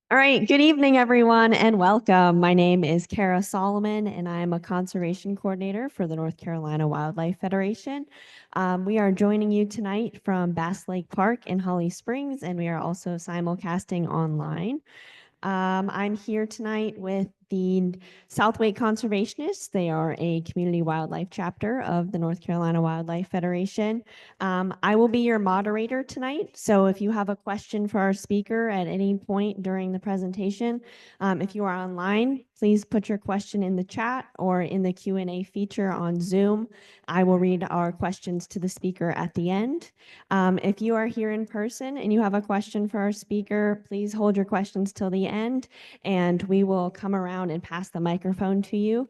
All right, good evening, everyone, and welcome. My name is Kara Solomon, and I'm a conservation coordinator for the North Carolina Wildlife Federation. We are joining you tonight from Bass Lake Park in Holly Springs, and we are also simulcasting online. I'm here tonight with the Southway Conservationists. They are a community wildlife chapter of the North Carolina Wildlife Federation. I will be your moderator tonight. So if you have a question for our speaker at any point during the presentation, if you are online, please put your question in the chat or in the Q&A feature on Zoom. I will read our questions to the speaker at the end. If you are here in person and you have a question for our speaker, please hold your questions till the end, and we will come around and pass the microphone to you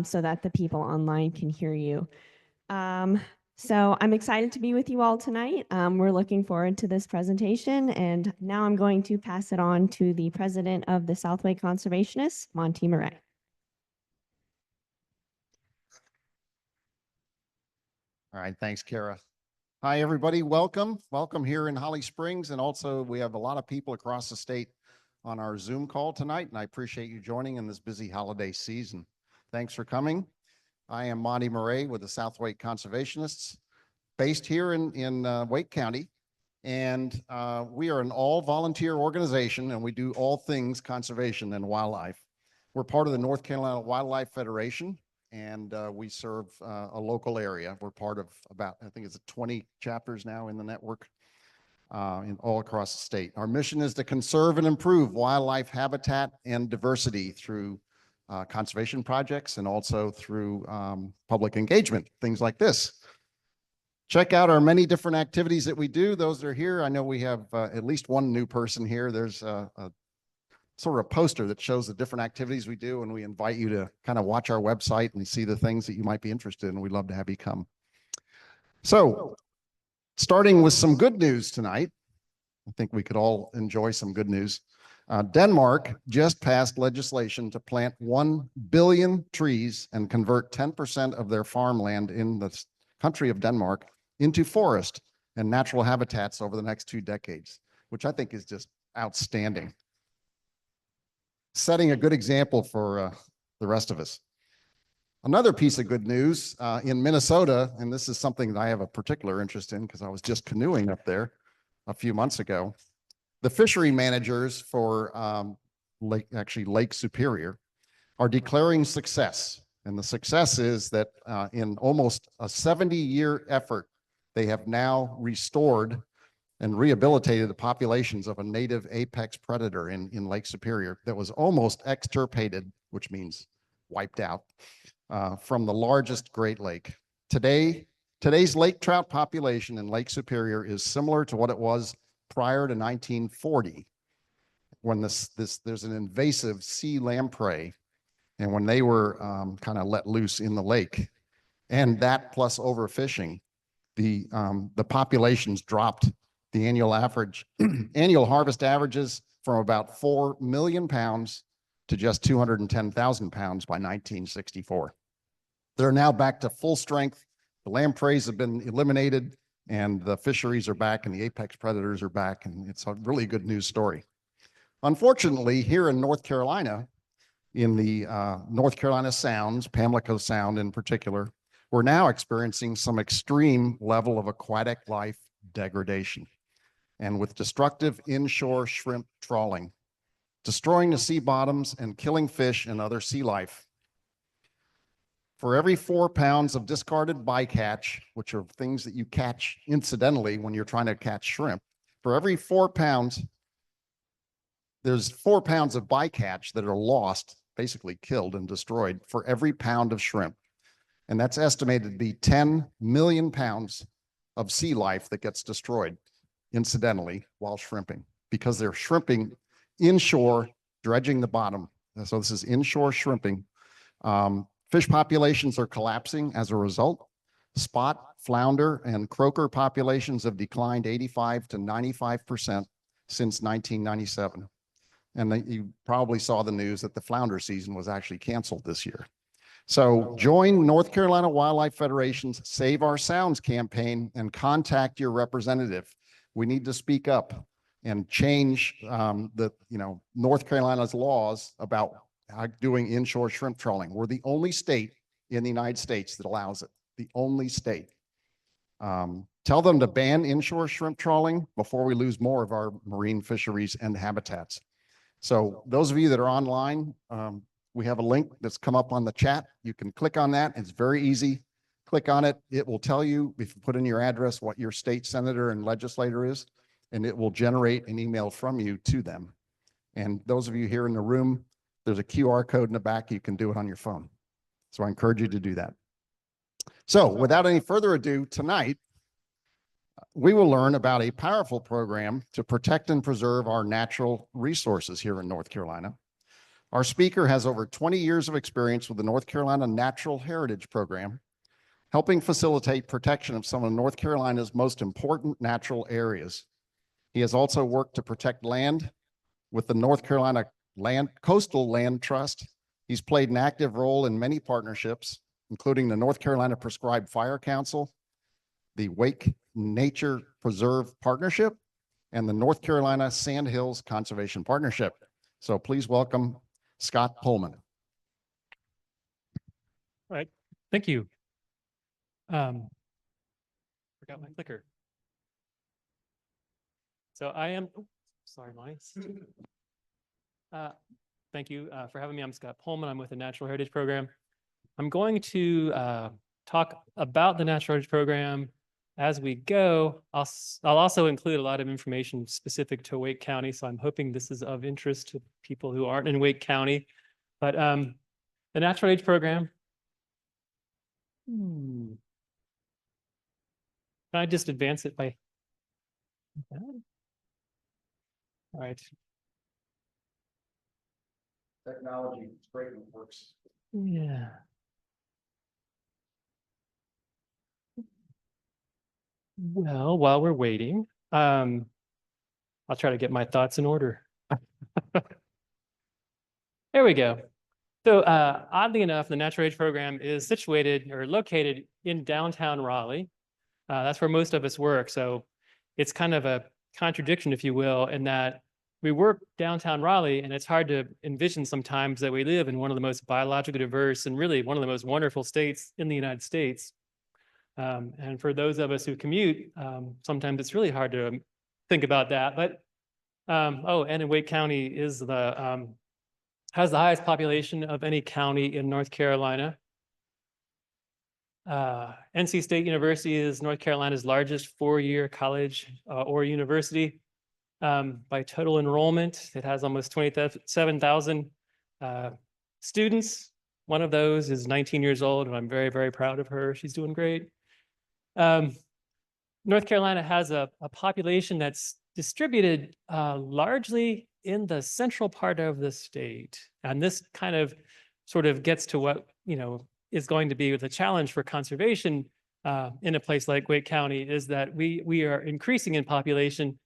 so that the people online can hear you. So I'm excited to be with you all tonight. We're looking forward to this presentation, and now I'm going to pass it on to the president of the Southway Conservationists, Monty Murray. All right, thanks, Kara. Hi, everybody. Welcome. Welcome here in Holly Springs. And also, we have a lot of people across the state on our Zoom call tonight, and I appreciate you joining in this busy holiday season. Thanks for coming. I am Monty Murray with the Southway Conservationists, based here in Wake County. And we are an all-volunteer organization, and we do all things conservation and wildlife. We're part of the North Carolina Wildlife Federation, and we serve a local area. We're part of about, I think it's 20 chapters now in the network in all across the state. Our mission is to conserve and improve wildlife habitat and diversity through conservation projects and also through public engagement, things like this. Check out our many different activities that we do. Those that are here, I know we have at least one new person here. There's a sort of a poster that shows the different activities we do, and we invite you to kind of watch our website and see the things that you might be interested in. We'd love to have you come. So, starting with some good news tonight, I think we could all enjoy some good news. Denmark just passed legislation to plant 1 billion trees and convert 10% of their farmland in the country of Denmark into forest and natural habitats over the next 2 decades, which I think is just outstanding. Setting a good example for the rest of us. Another piece of good news in Minnesota, and this is something that I have a particular interest in because I was just canoeing up there a few months ago. The fishery managers for Lake Superior are declaring success. And the success is that in almost a 70-year effort, they have now restored and rehabilitated the populations of a native apex predator in Lake Superior that was almost extirpated, which means wiped out, from the largest Great Lake. Today's lake trout population in Lake Superior is similar to what it was prior to 1940, when there's an invasive sea lamprey, and when they were kind of let loose in the lake. And that plus overfishing, the populations dropped. The annual harvest averages from about 4 million pounds to just 210,000 pounds by 1964. They're now back to full strength. The lampreys have been eliminated, and the fisheries are back, and the apex predators are back, and it's a really good news story. Unfortunately, here in North Carolina, in the North Carolina Sounds, Pamlico Sound in particular, we're now experiencing some extreme level of aquatic life degradation, and with destructive inshore shrimp trawling, destroying the sea bottoms and killing fish and other sea life. For every 4 pounds of discarded bycatch, which are things that you catch incidentally when you're trying to catch shrimp, for every 4 pounds, there's 4 pounds of bycatch that are lost, basically killed and destroyed, for every pound of shrimp. And that's estimated to be 10 million pounds of sea life that gets destroyed incidentally while shrimping, because they're shrimping inshore, dredging the bottom. So this is inshore shrimping. Fish populations are collapsing as a result. Spot, flounder, and croaker populations have declined 85 to 95% since 1997. And you probably saw the news that the flounder season was actually canceled this year. So join North Carolina Wildlife Federation's Save Our Sounds campaign and contact your representative. We need to speak up. and change North Carolina's laws about doing inshore shrimp trawling. We're the only state in the United States that allows it, the only state. Tell them to ban inshore shrimp trawling before we lose more of our marine fisheries and habitats. So those of you that are online, we have a link that's come up on the chat. You can click on that. It's very easy. Click on it. It will tell you, if you put in your address, what your state senator and legislator is, and it will generate an email from you to them. And those of you here in the room, there's a QR code in the back. You can do it on your phone. So I encourage you to do that. So without any further ado, tonight, we will learn about a powerful program to protect and preserve our natural resources here in North Carolina. Our speaker has over 20 years of experience with the North Carolina Natural Heritage Program, helping facilitate protection of some of North Carolina's most important natural areas. He has also worked to protect land with the North Carolina Coastal Land Trust. He's played an active role in many partnerships, including the North Carolina Prescribed Fire Council, the Wake Nature Preserve Partnership, and the North Carolina Sandhills Conservation Partnership. So please welcome Scott Pohlman. All right, thank you. Forgot my clicker. So I am, oh, sorry, Monty. Thank you for having me. I'm Scott Pohlman. I'm with the Natural Heritage Program. I'm going to talk about the Natural Heritage Program as we go. I'll also include a lot of information specific to Wake County, so I'm hoping this is of interest to people who aren't in Wake County. But the Natural Heritage Program, can I just advance it by that? All right. Technology, it's great when it works. Yeah. Well, while we're waiting, I'll try to get my thoughts in order. There we go. So oddly enough, the Natural Heritage Program is situated or located in downtown Raleigh. That's where most of us work. So it's kind of a contradiction, if you will, in that we work downtown Raleigh, and it's hard to envision sometimes that we live in one of the most biologically diverse and really one of the most wonderful states in the United States. And for those of us who commute, sometimes it's really hard to think about that. But oh, and in Wake County is the has the highest population of any county in North Carolina. NC State University is North Carolina's largest four-year college or university. By total enrollment, it has almost 27,000 students. One of those is 19 years old, and I'm very, very proud of her. She's doing great. North Carolina has a population that's distributed largely in the central part of the state. And this kind of sort of gets to what, is going to be the challenge for conservation in a place like Wake County, is that we are increasing in population.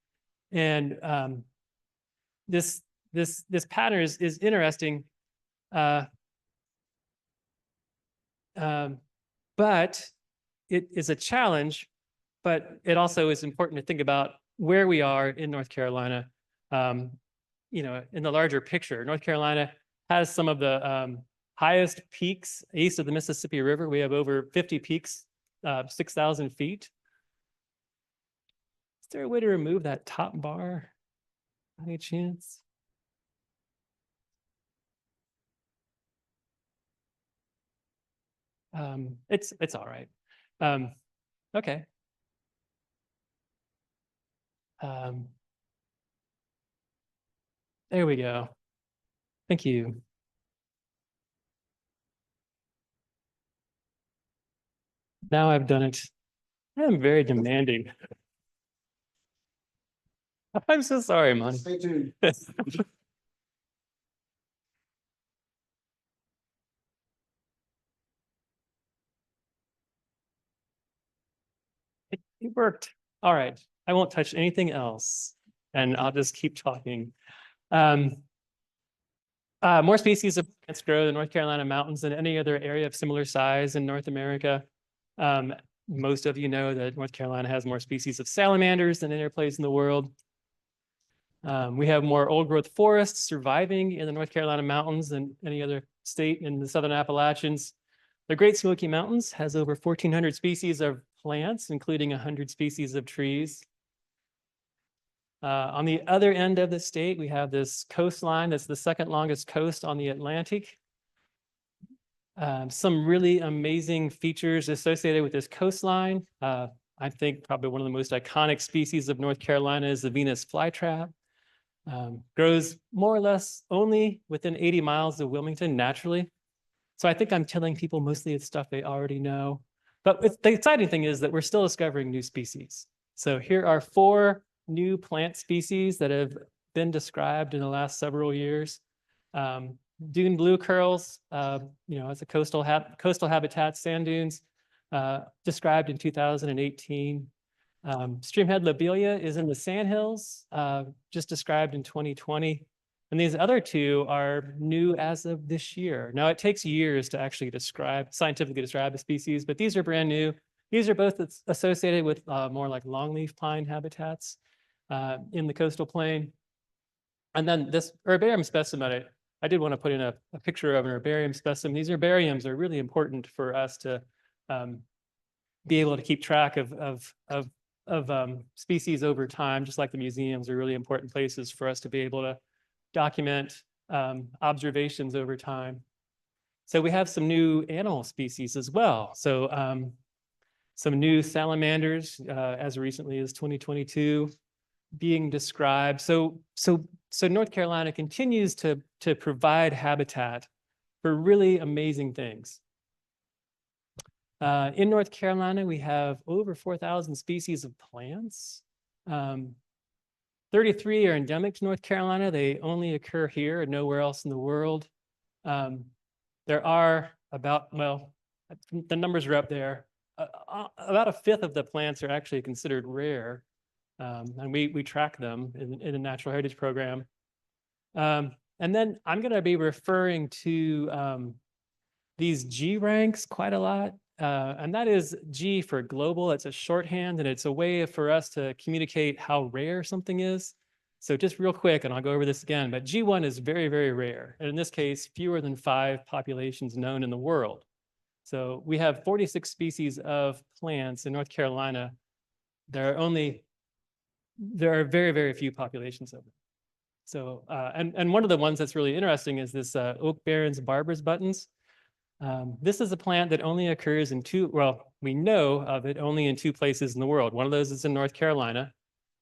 And this pattern is interesting. But it is a challenge, but it also is important to think about where we are in North Carolina, in the larger picture. North Carolina has some of the highest peaks east of the Mississippi River. We have over 50 peaks, 6,000 feet. Is there a way to remove that top bar? Any chance? It's all right. Okay. There we go. Thank you. Now I've done it. I'm very demanding. I'm so sorry, Monty. Stay tuned. It worked. All right. I won't touch anything else, and I'll just keep talking. More species of plants grow in the North Carolina mountains than any other area of similar size in North America. Most of you know that North Carolina has more species of salamanders than any other place in the world. We have more old growth forests surviving in the North Carolina mountains than any other state in the Southern Appalachians. The Great Smoky Mountains has over 1,400 species of plants, including 100 species of trees. On the other end of the state, we have this coastline that's the second longest coast on the Atlantic. Some really amazing features associated with this coastline. I think probably one of the most iconic species of North Carolina is the Venus flytrap. Grows more or less only within 80 miles of Wilmington naturally. So I think I'm telling people mostly it's stuff they already know. But the exciting thing is that we're still discovering new species. So here are 4 new plant species that have been described in the last several years. Dune blue curls, as a coastal habitat, sand dunes, described in 2018. Streamhead lobelia is in the sandhills, just described in 2020. And these other 2 are new as of this year. Now, it takes years to actually scientifically describe a species, but these are brand new. These are both associated with more like longleaf pine habitats in the coastal plain. And then this herbarium specimen, I did want to put in a picture of an herbarium specimen. These herbariums are really important for us to be able to keep track of species over time, just like the museums are really important places for us to be able to document observations over time. So we have some new animal species as well. So some new salamanders as recently as 2022 being described. So North Carolina continues to provide habitat for really amazing things. In North Carolina, we have over 4,000 species of plants. 33 are endemic to North Carolina. They only occur here and nowhere else in the world. There are about, well, the numbers are up there. About 1/5 of the plants are actually considered rare. And we track them in the Natural Heritage Program. And then I'm going to be referring to these G ranks quite a lot. And that is G for global. It's a shorthand, and it's a way for us to communicate how rare something is. So just real quick, and I'll go over this again, but G1 is very, very rare. And in this case, fewer than 5 populations known in the world. So we have 46 species of plants in North Carolina. There are very, very few populations of them. So, and one of the ones that's really interesting is this Oak Barrens Barber's buttons. This is a plant that only occurs in we know of it only in 2 places in the world. One of those is in North Carolina,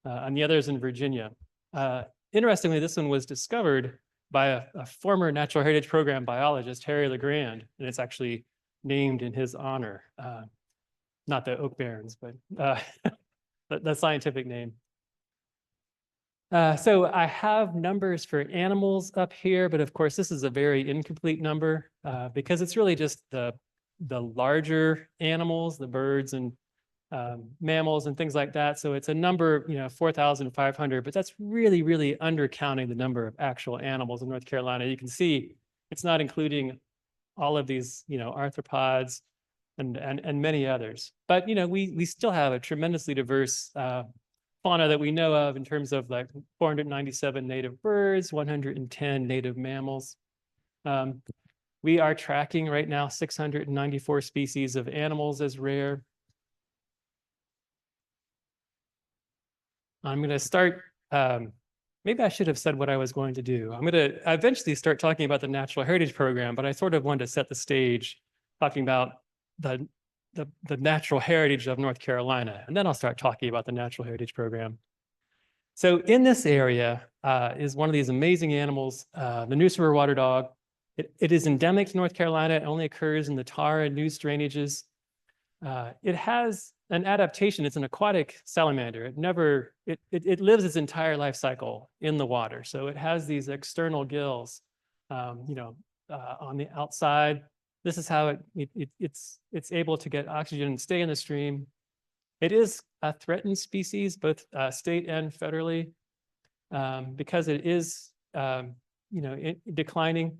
and the other is in Virginia. Interestingly, this one was discovered by a former Natural Heritage Program biologist, Harry LeGrand, and it's actually named in his honor. Not the Oak Barrens, but the scientific name. So I have numbers for animals up here, but of course this is a very incomplete number because it's really just the larger animals, the birds and mammals and things like that. So it's a number, 4,500, but that's really, really undercounting the number of actual animals in North Carolina. You can see it's not including all of these, arthropods and many others. But, we still have a tremendously diverse fauna that we know of in terms of like 497 native birds, 110 native mammals. We are tracking right now 694 species of animals as rare. I'm going to start, maybe I should have said what I was going to do. I'm going to eventually start talking about the Natural Heritage Program, but I sort of wanted to set the stage talking about the natural heritage of North Carolina, and then I'll start talking about the Natural Heritage Program. So in this area is one of these amazing animals, the Neuse River water dog. It is endemic to North Carolina. It only occurs in the Tar and Neuse drainages. It has an adaptation. It's an aquatic salamander. It lives its entire life cycle in the water. So it has these external gills, on the outside. This is how it's able to get oxygen and stay in the stream. It is a threatened species, both state and federally, because it is, declining.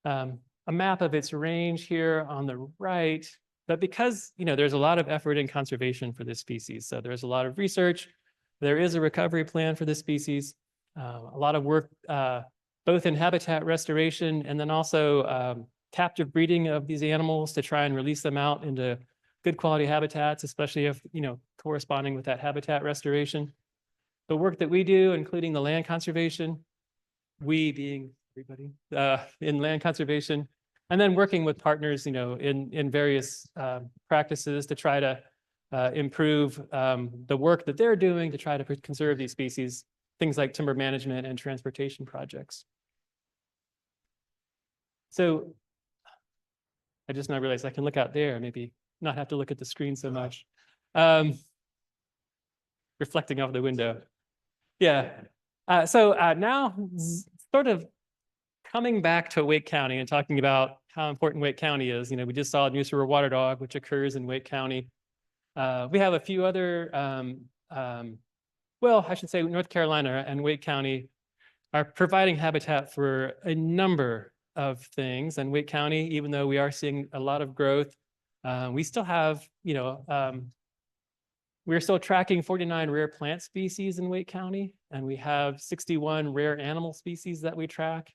A map of its range here on the right, but because there's a lot of effort in conservation for this species, so there's a lot of research. There is a recovery plan for this species. A lot of work both in habitat restoration and then also captive breeding of these animals to try and release them out into good quality habitats, especially if, corresponding with that habitat restoration. The work that we do, including the land conservation, we being everybody in land conservation, and then working with partners, in various practices to try to improve the work that they're doing to try to conserve these species, things like timber management and transportation projects. So I just now realized I can look out there, maybe not have to look at the screen so much. Reflecting off the window. Yeah. So now sort of coming back to Wake County and talking about how important Wake County is. We just saw News River Water Dog, which occurs in Wake County. We have a few other, well, I should say North Carolina and Wake County are providing habitat for a number of things. And Wake County, even though we are seeing a lot of growth, we still have, we're still tracking 49 rare plant species in Wake County, and we have 61 rare animal species that we track.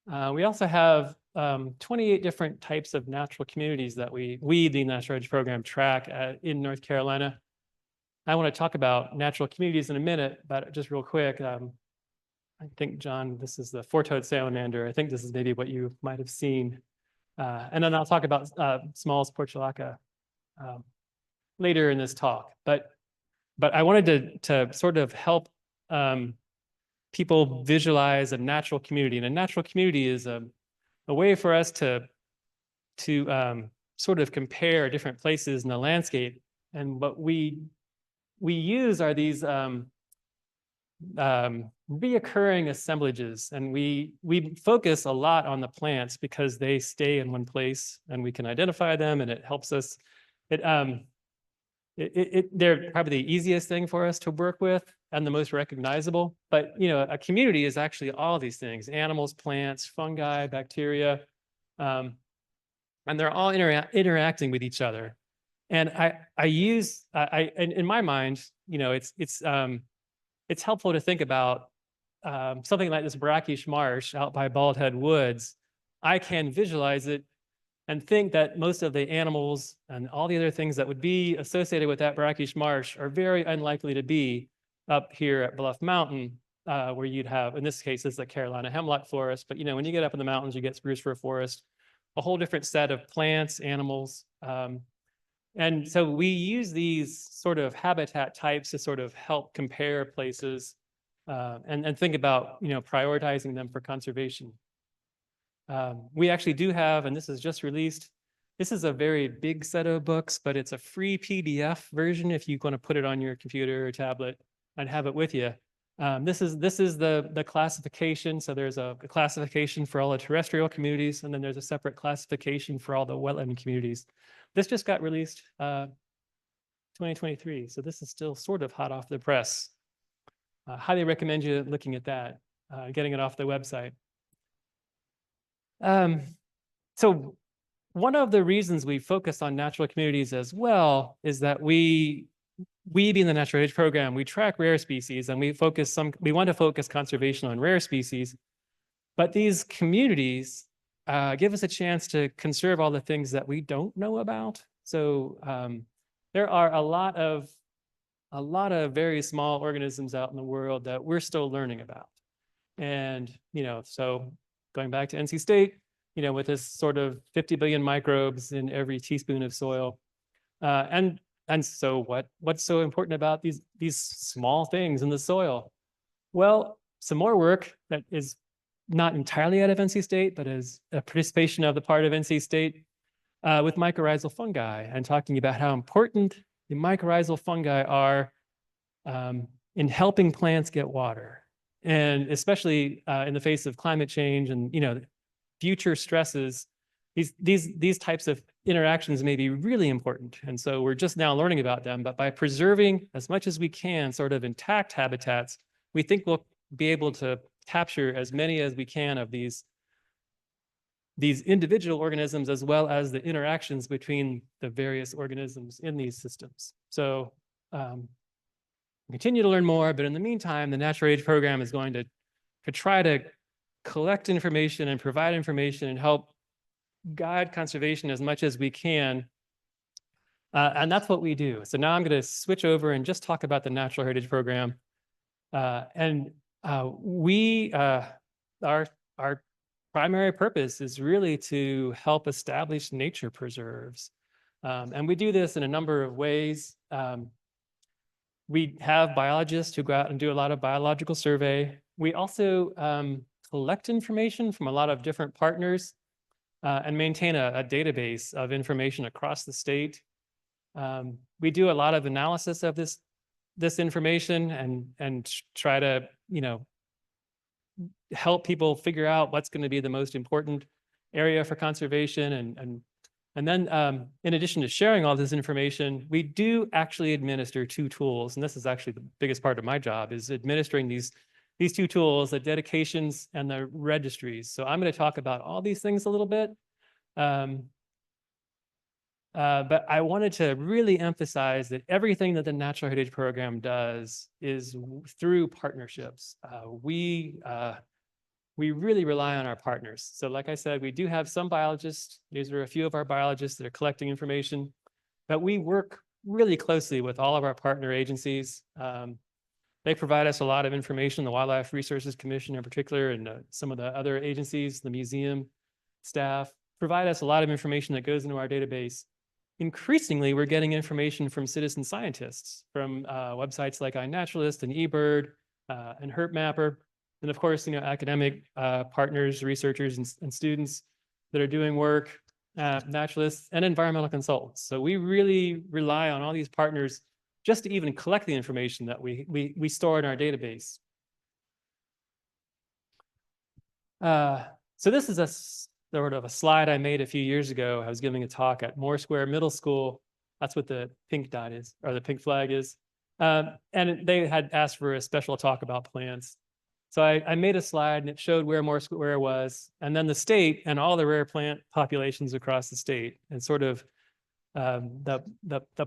We also have 28 different types of natural communities that we the Natural Heritage Program, track in North Carolina. I want to talk about natural communities in a minute, but just real quick, I think, John, this is the four-toed salamander. I think this is maybe what you might have seen. And then I'll talk about Small's portulaca later in this talk. But I wanted to sort of help people visualize a natural community. And a natural community is a way for us to sort of compare different places in the landscape. And what we use are these reoccurring assemblages, and we focus a lot on the plants because they stay in one place and we can identify them, and it helps us. They're probably the easiest thing for us to work with and the most recognizable. But a community is actually all these things: animals, plants, fungi, bacteria, and they're all interacting with each other. And in my mind, it's helpful to think about something like this brackish marsh out by Bald Head Woods. I can visualize it and think that most of the animals and all the other things that would be associated with that brackish marsh are very unlikely to be up here at Bluff Mountain, where you'd have, in this case, it's the Carolina hemlock forest. But when you get up in the mountains, you get spruce fir forest, a whole different set of plants, animals. And so we use these sort of habitat types to sort of help compare places and think about, prioritizing them for conservation. We actually do have, and this is just released, this is a very big set of books, but it's a free PDF version if you want to put it on your computer or tablet and have it with you. This is the classification. So there's a classification for all the terrestrial communities, and then there's a separate classification for all the wetland communities. This just got released 2023, so this is still sort of hot off the press. Highly recommend you looking at that, getting it off the website. So one of the reasons we focus on natural communities as well is that we being the Natural Heritage Program, we track rare species, and we want to focus conservation on rare species, but these communities give us a chance to conserve all the things that we don't know about. So there are a lot of very small organisms out in the world that we're still learning about. And, so going back to NC State, with this sort of 50 billion microbes in every teaspoon of soil. And so what's so important about these small things in the soil? Well, some more work that is not entirely out of NC State, but as a participation of the part of NC State with mycorrhizal fungi, and talking about how important the mycorrhizal fungi are in helping plants get water. And especially in the face of climate change and future stresses, these types of interactions may be really important. And so we're just now learning about them, but by preserving as much as we can sort of intact habitats, we think we'll be able to capture as many as we can of these individual organisms, as well as the interactions between the various organisms in these systems. So continue to learn more, but in the meantime, the Natural Heritage Program is going to to try to collect information and provide information and help guide conservation as much as we can. And that's what we do. So now I'm going to switch over and just talk about the Natural Heritage Program. Our primary purpose is really to help establish nature preserves. And we do this in a number of ways. We have biologists who go out and do a lot of biological survey. We also collect information from a lot of different partners and maintain a database of information across the state. We do a lot of analysis of this information and try to, help people figure out what's going to be the most important area for conservation. And then in addition to sharing all this information, we do actually administer two tools. And this is actually the biggest part of my job, is administering these two tools, the dedications and the registries. So I'm going to talk about all these things a little bit. But I wanted to really emphasize that everything that the Natural Heritage Program does is through partnerships. We really rely on our partners. So like I said, we do have some biologists. These are a few of our biologists that are collecting information, but we work really closely with all of our partner agencies. They provide us a lot of information, the Wildlife Resources Commission in particular, and some of the other agencies, the museum staff, provide us a lot of information that goes into our database. Increasingly, we're getting information from citizen scientists, from websites like iNaturalist and eBird and HerpMapper. And of course, academic partners, researchers, and students that are doing work, naturalists, and environmental consultants. So we really rely on all these partners just to even collect the information that we store in our database. So this is a sort of a slide I made a few years ago. I was giving a talk at Moore Square Middle School. That's what the pink dot is, or the pink flag is. And they had asked for a special talk about plants. So I made a slide and it showed where Moore Square was, and then the state and all the rare plant populations across the state. And sort of the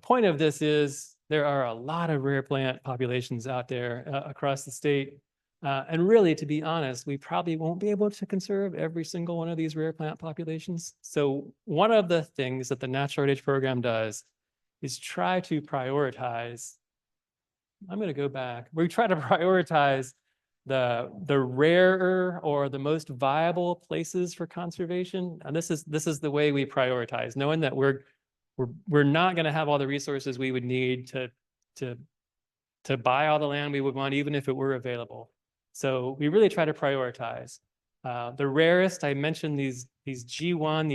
point of this is there are a lot of rare plant populations out there across the state. And really, to be honest, we probably won't be able to conserve every single one of these rare plant populations. So one of the things that the Natural Heritage Program does is try to prioritize. I'm going to go back. We try to prioritize the rarer or the most viable places for conservation. And this is the way we prioritize, knowing that we're not going to have all the resources we would need to buy all the land we would want, even if it were available. So we really try to prioritize. The rarest, I mentioned these G1,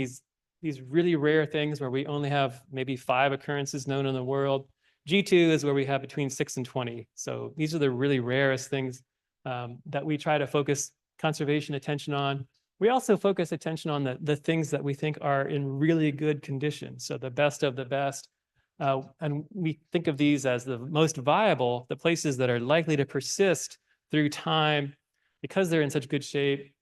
these really rare things where we only have maybe 5 occurrences known in the world. G2 is where we have between 6 and 20. So these are the really rarest things that we try to focus conservation attention on. We also focus attention on the things that we think are in really good condition. So the best of the best. And we think of these as the most viable, the places that are likely to persist through time because they're in such good shape,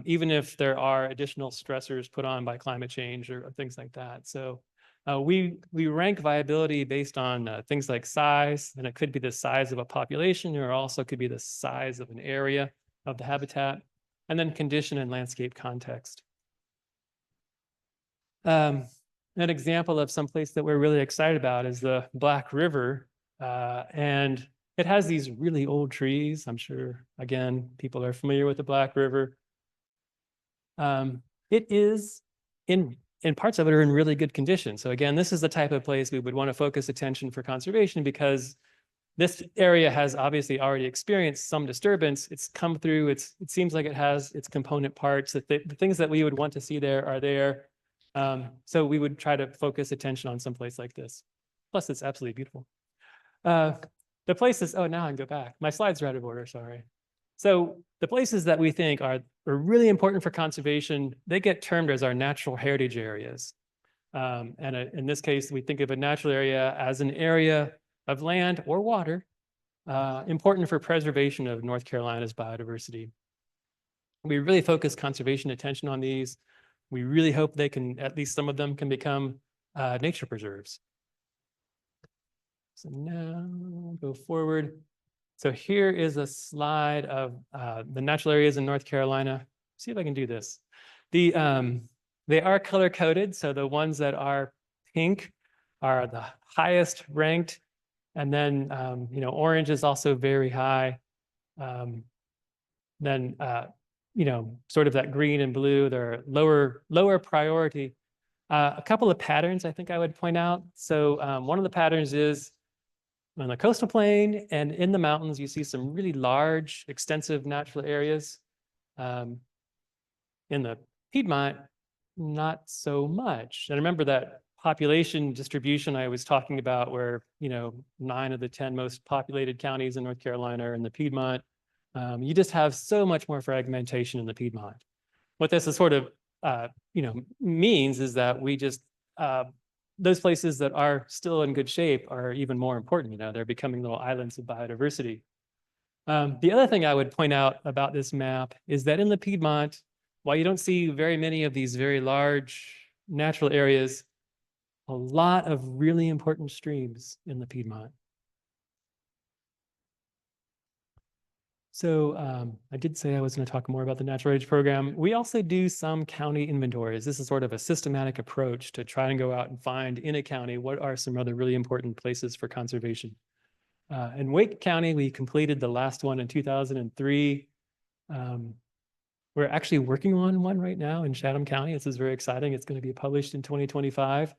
even if there are additional stressors put on by climate change or things like that. So we rank viability based on things like size, and it could be the size of a population, or also could be the size of an area of the habitat, and then condition and landscape context. An example of some place that we're really excited about is the Black River, and it has these really old trees. I'm sure, again, people are familiar with the Black River. It is in parts of it are in really good condition. So again, this is the type of place we would want to focus attention for conservation, because this area has obviously already experienced some disturbance. It's come through, it seems like it has its component parts. The things that we would want to see there are there. So we would try to focus attention on some place like this. Plus, it's absolutely beautiful. The places, oh, now I can go back. My slides are out of order, sorry. So the places that we think are really important for conservation, they get termed as our natural heritage areas. And in this case, we think of a natural area as an area of land or water important for preservation of North Carolina's biodiversity. We really focus conservation attention on these. We really hope they can, at least some of them can become nature preserves. So now go forward. So here is a slide of the natural areas in North Carolina. See if I can do this. They are color coded. So the ones that are pink are the highest ranked. And then, orange is also very high. Then, sort of that green and blue, they're lower priority. A couple of patterns I think I would point out. So one of the patterns is on the coastal plain and in the mountains, you see some really large, extensive natural areas. In the Piedmont, not so much. And remember that population distribution I was talking about where, 9 of the 10 most populated counties in North Carolina are in the Piedmont. You just have so much more fragmentation in the Piedmont. What this is sort of, means is that we just, those places that are still in good shape are even more important. They're becoming little islands of biodiversity. The other thing I would point out about this map is that in the Piedmont, while you don't see very many of these very large natural areas, a lot of really important streams in the Piedmont. So I did say I was going to talk more about the Natural Heritage Program. We also do some county inventories. This is sort of a systematic approach to try and go out and find in a county what are some other really important places for conservation. In Wake County, we completed the last one in 2003. We're actually working on one right now in Chatham County. This is very exciting. It's going to be published in 2025.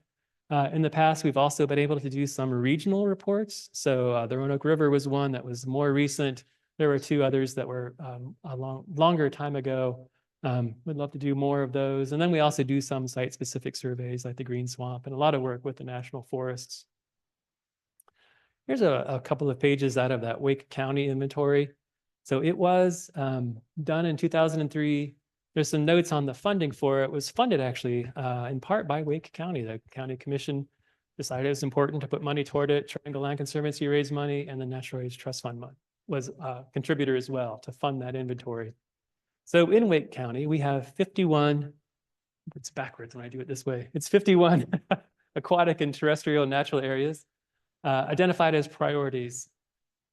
In the past, we've also been able to do some regional reports. So the Roanoke River was one that was more recent. There were 2 others that were a longer time ago. We'd love to do more of those. And then we also do some site-specific surveys like the Green Swamp and a lot of work with the national forests. Here's a couple of pages out of that Wake County inventory. So it was done in 2003. There's some notes on the funding for it. It was funded actually in part by Wake County. The county commission decided it was important to put money toward it. Triangle Land Conservancy raised money, and the Natural Heritage Trust Fund was a contributor as well to fund that inventory. So in Wake County, we have 51, it's backwards when I do it this way. It's 51 aquatic and terrestrial natural areas identified as priorities.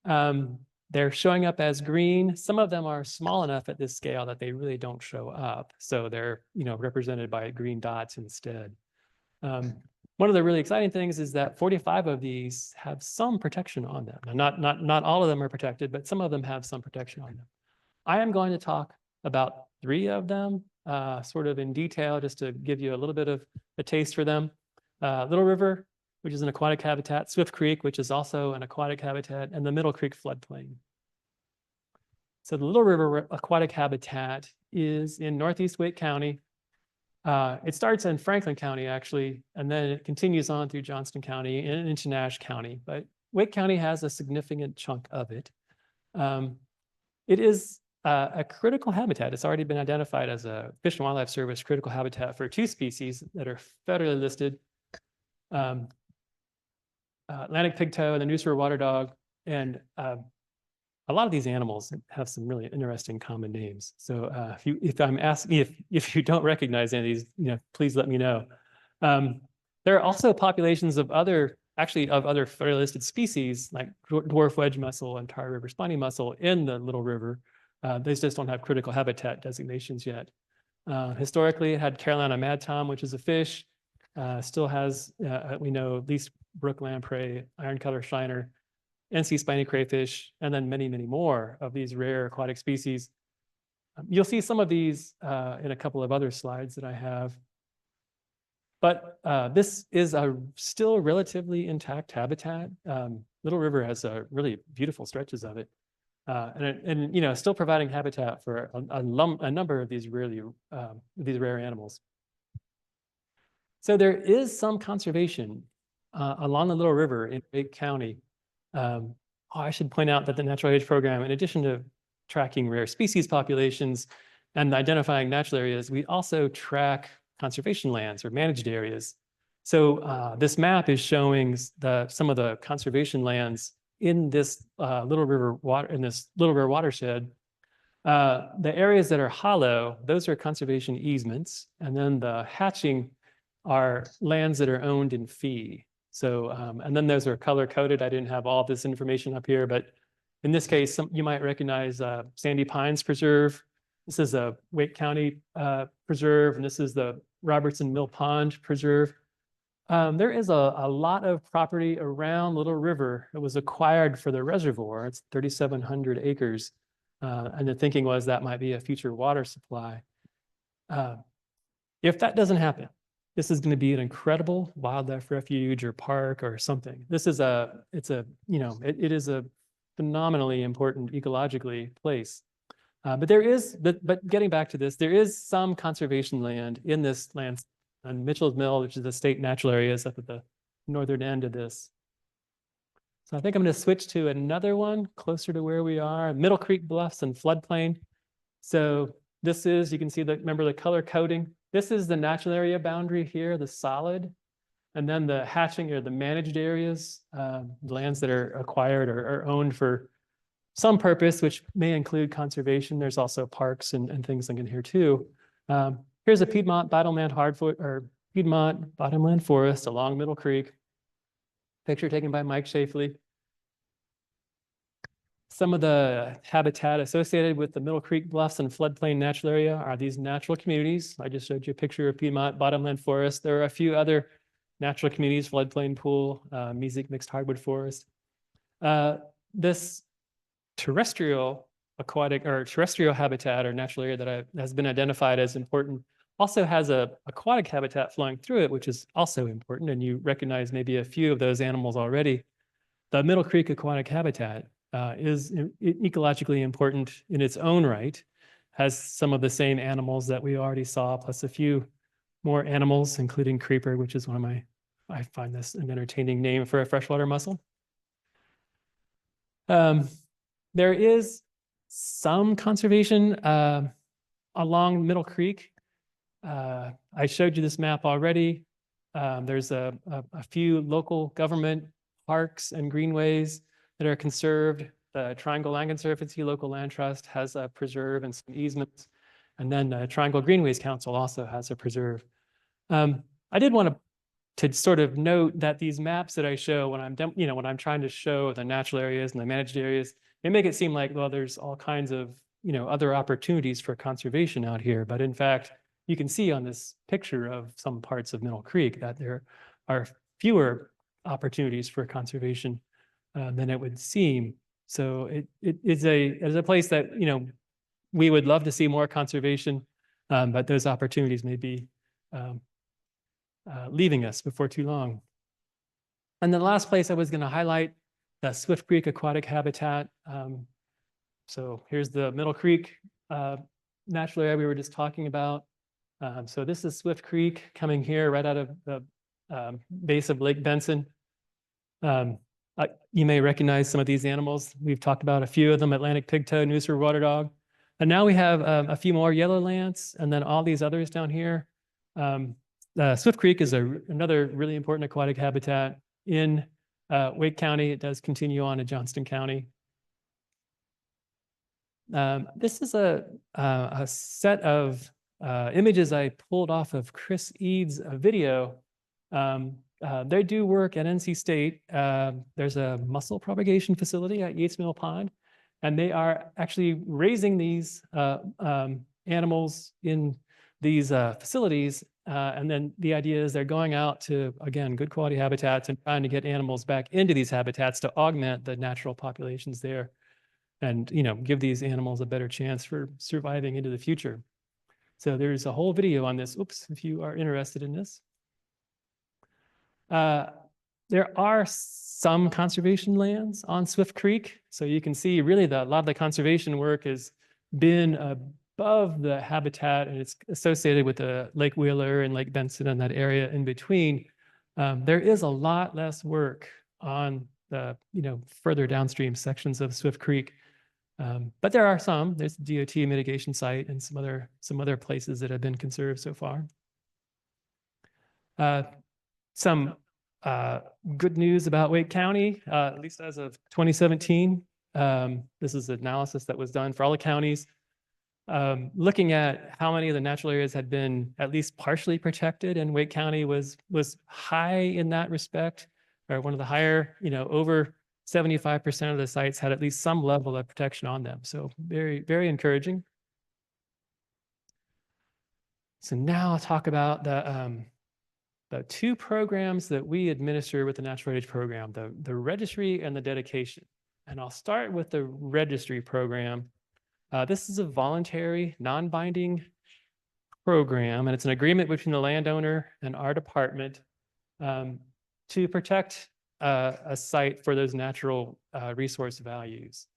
They're showing up as green. Some of them are small enough at this scale that they really don't show up. So they're, represented by green dots instead. One of the really exciting things is that 45 of these have some protection on them. Now, not all of them are protected, but some of them have some protection on them. I am going to talk about 3 of them sort of in detail, just to give you a little bit of a taste for them. Little River, which is an aquatic habitat, Swift Creek, which is also an aquatic habitat, and the Middle Creek floodplain. So the Little River aquatic habitat is in Northeast Wake County. It starts in Franklin County, actually, and then it continues on through Johnston County and into Nash County. But Wake County has a significant chunk of it. It is a critical habitat. It's already been identified as a Fish and Wildlife Service critical habitat for 2 species that are federally listed. Atlantic pigtoe and the Neuse River water dog. And a lot of these animals have some really interesting common names. So if you don't recognize any of these, please let me know. There are also populations of other federally listed species like dwarf wedge mussel and tar river spiny mussel in the Little River. They just don't have critical habitat designations yet. Historically, it had Carolina mad tom, which is a fish. Still has, we know, at least brook lamprey, iron color shiner, NC spiny crayfish, and then many, many more of these rare aquatic species. You'll see some of these in a couple of other slides that I have. But this is a still relatively intact habitat. Little River has really beautiful stretches of it. And still providing habitat for a number of these rare animals. So there is some conservation along the Little River in Wake County. I should point out that the Natural Heritage Program, in addition to tracking rare species populations and identifying natural areas, we also track conservation lands or managed areas. So this map is showing some of the conservation lands in this Little River watershed. The areas that are hollow, those are conservation easements, and then the hatching are lands that are owned in fee. So, and then those are color coded. I didn't have all this information up here, but In this case, you might recognize Sandy Pines Preserve. This is a Wake County preserve, and this is the Robertson Mill Pond Preserve. There is a lot of property around Little River that was acquired for the reservoir. It's 3,700 acres. And the thinking was that might be a future water supply. If that doesn't happen, this is going to be an incredible wildlife refuge or park or something. This is it is a phenomenally important ecologically place. But getting back to this, there is some conservation land in this land on Mitchell's Mill, which is the state natural areas up at the northern end of this. So I think I'm going to switch to another one closer to where we are, Middle Creek Bluffs and floodplain. So this is, you can see remember the color coding. This is the natural area boundary here, the solid, and then the hatching or the managed areas, lands that are acquired or owned for some purpose, which may include conservation. There's also parks and things like in here too. Here's a Piedmont bottomland Piedmont bottomland forest along Middle Creek. Picture taken by Mike Shafley. Some of the habitat associated with the Middle Creek Bluffs and floodplain natural area are these natural communities. I just showed you a picture of Piedmont bottomland forest. There are a few other natural communities, floodplain pool, Mesic mixed hardwood forest. This terrestrial aquatic or terrestrial habitat or natural area that has been identified as important also has a aquatic habitat flowing through it, which is also important. And you recognize maybe a few of those animals already. The Middle Creek aquatic habitat is ecologically important in its own right, has some of the same animals that we already saw, plus a few more animals, including creeper, which is I find this an entertaining name for a freshwater mussel. There is some conservation along Middle Creek. I showed you this map already. There's a few local government parks and greenways that are conserved. The Triangle Land Conservancy Local Land Trust has a preserve and some easements. And then the Triangle Greenways Council also has a preserve. I did want to sort of note that these maps that I show when I'm trying to show the natural areas and the managed areas, they make it seem like, well, there's all kinds of, other opportunities for conservation out here. But in fact, you can see on this picture of some parts of Middle Creek that there are fewer opportunities for conservation than it would seem. So it is a place that, we would love to see more conservation, but those opportunities may be leaving us before too long. And the last place I was going to highlight, the Swift Creek aquatic habitat. So here's the Middle Creek natural area we were just talking about. So this is Swift Creek coming here right out of the base of Lake Benson. You may recognize some of these animals. We've talked about a few of them: Atlantic pigtoe, Nooser water dog. And now we have a few more yellow lance, and then all these others down here. Swift Creek is another really important aquatic habitat in Wake County. It does continue on to Johnston County. This is a set of images I pulled off of Chris Eads' video. They do work at NC State. There's a mussel propagation facility at Yates Mill Pond, and they are actually raising these animals in these facilities. And then the idea is they're going out to, again, good quality habitats and trying to get animals back into these habitats to augment the natural populations there and, give these animals a better chance for surviving into the future. So there's a whole video on this. Oops, if you are interested in this. There are some conservation lands on Swift Creek. So you can see really a lot of the conservation work has been above the habitat, and it's associated with the Lake Wheeler and Lake Benson and that area in between. There is a lot less work on the further downstream sections of Swift Creek. But there are some. There's the DOT mitigation site and some other places that have been conserved so far. Some good news about Wake County, at least as of 2017. This is analysis that was done for all the counties, looking at how many of the natural areas had been at least partially protected, and Wake County was high in that respect, or one of the higher, over 75% of the sites had at least some level of protection on them. So very, very encouraging. So now I'll talk about the two programs that we administer with the Natural Heritage Program, the registry and the dedication. And I'll start with the registry program. This is a voluntary, non-binding program, and it's an agreement between the landowner and our department to protect a site for those natural resource values.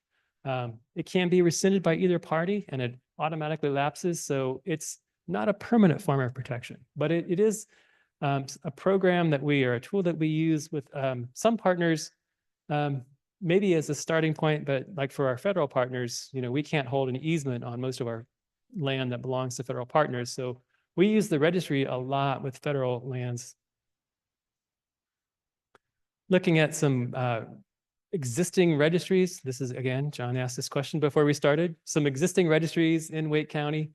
It can be rescinded by either party, and it automatically lapses, so it's not a permanent form of protection, but it is a program that a tool that we use with some partners, maybe as a starting point, but like for our federal partners, we can't hold an easement on most of our land that belongs to federal partners. So we use the registry a lot with federal lands. Looking at some existing registries. This is, again, John asked this question before we started. Some existing registries in Wake County.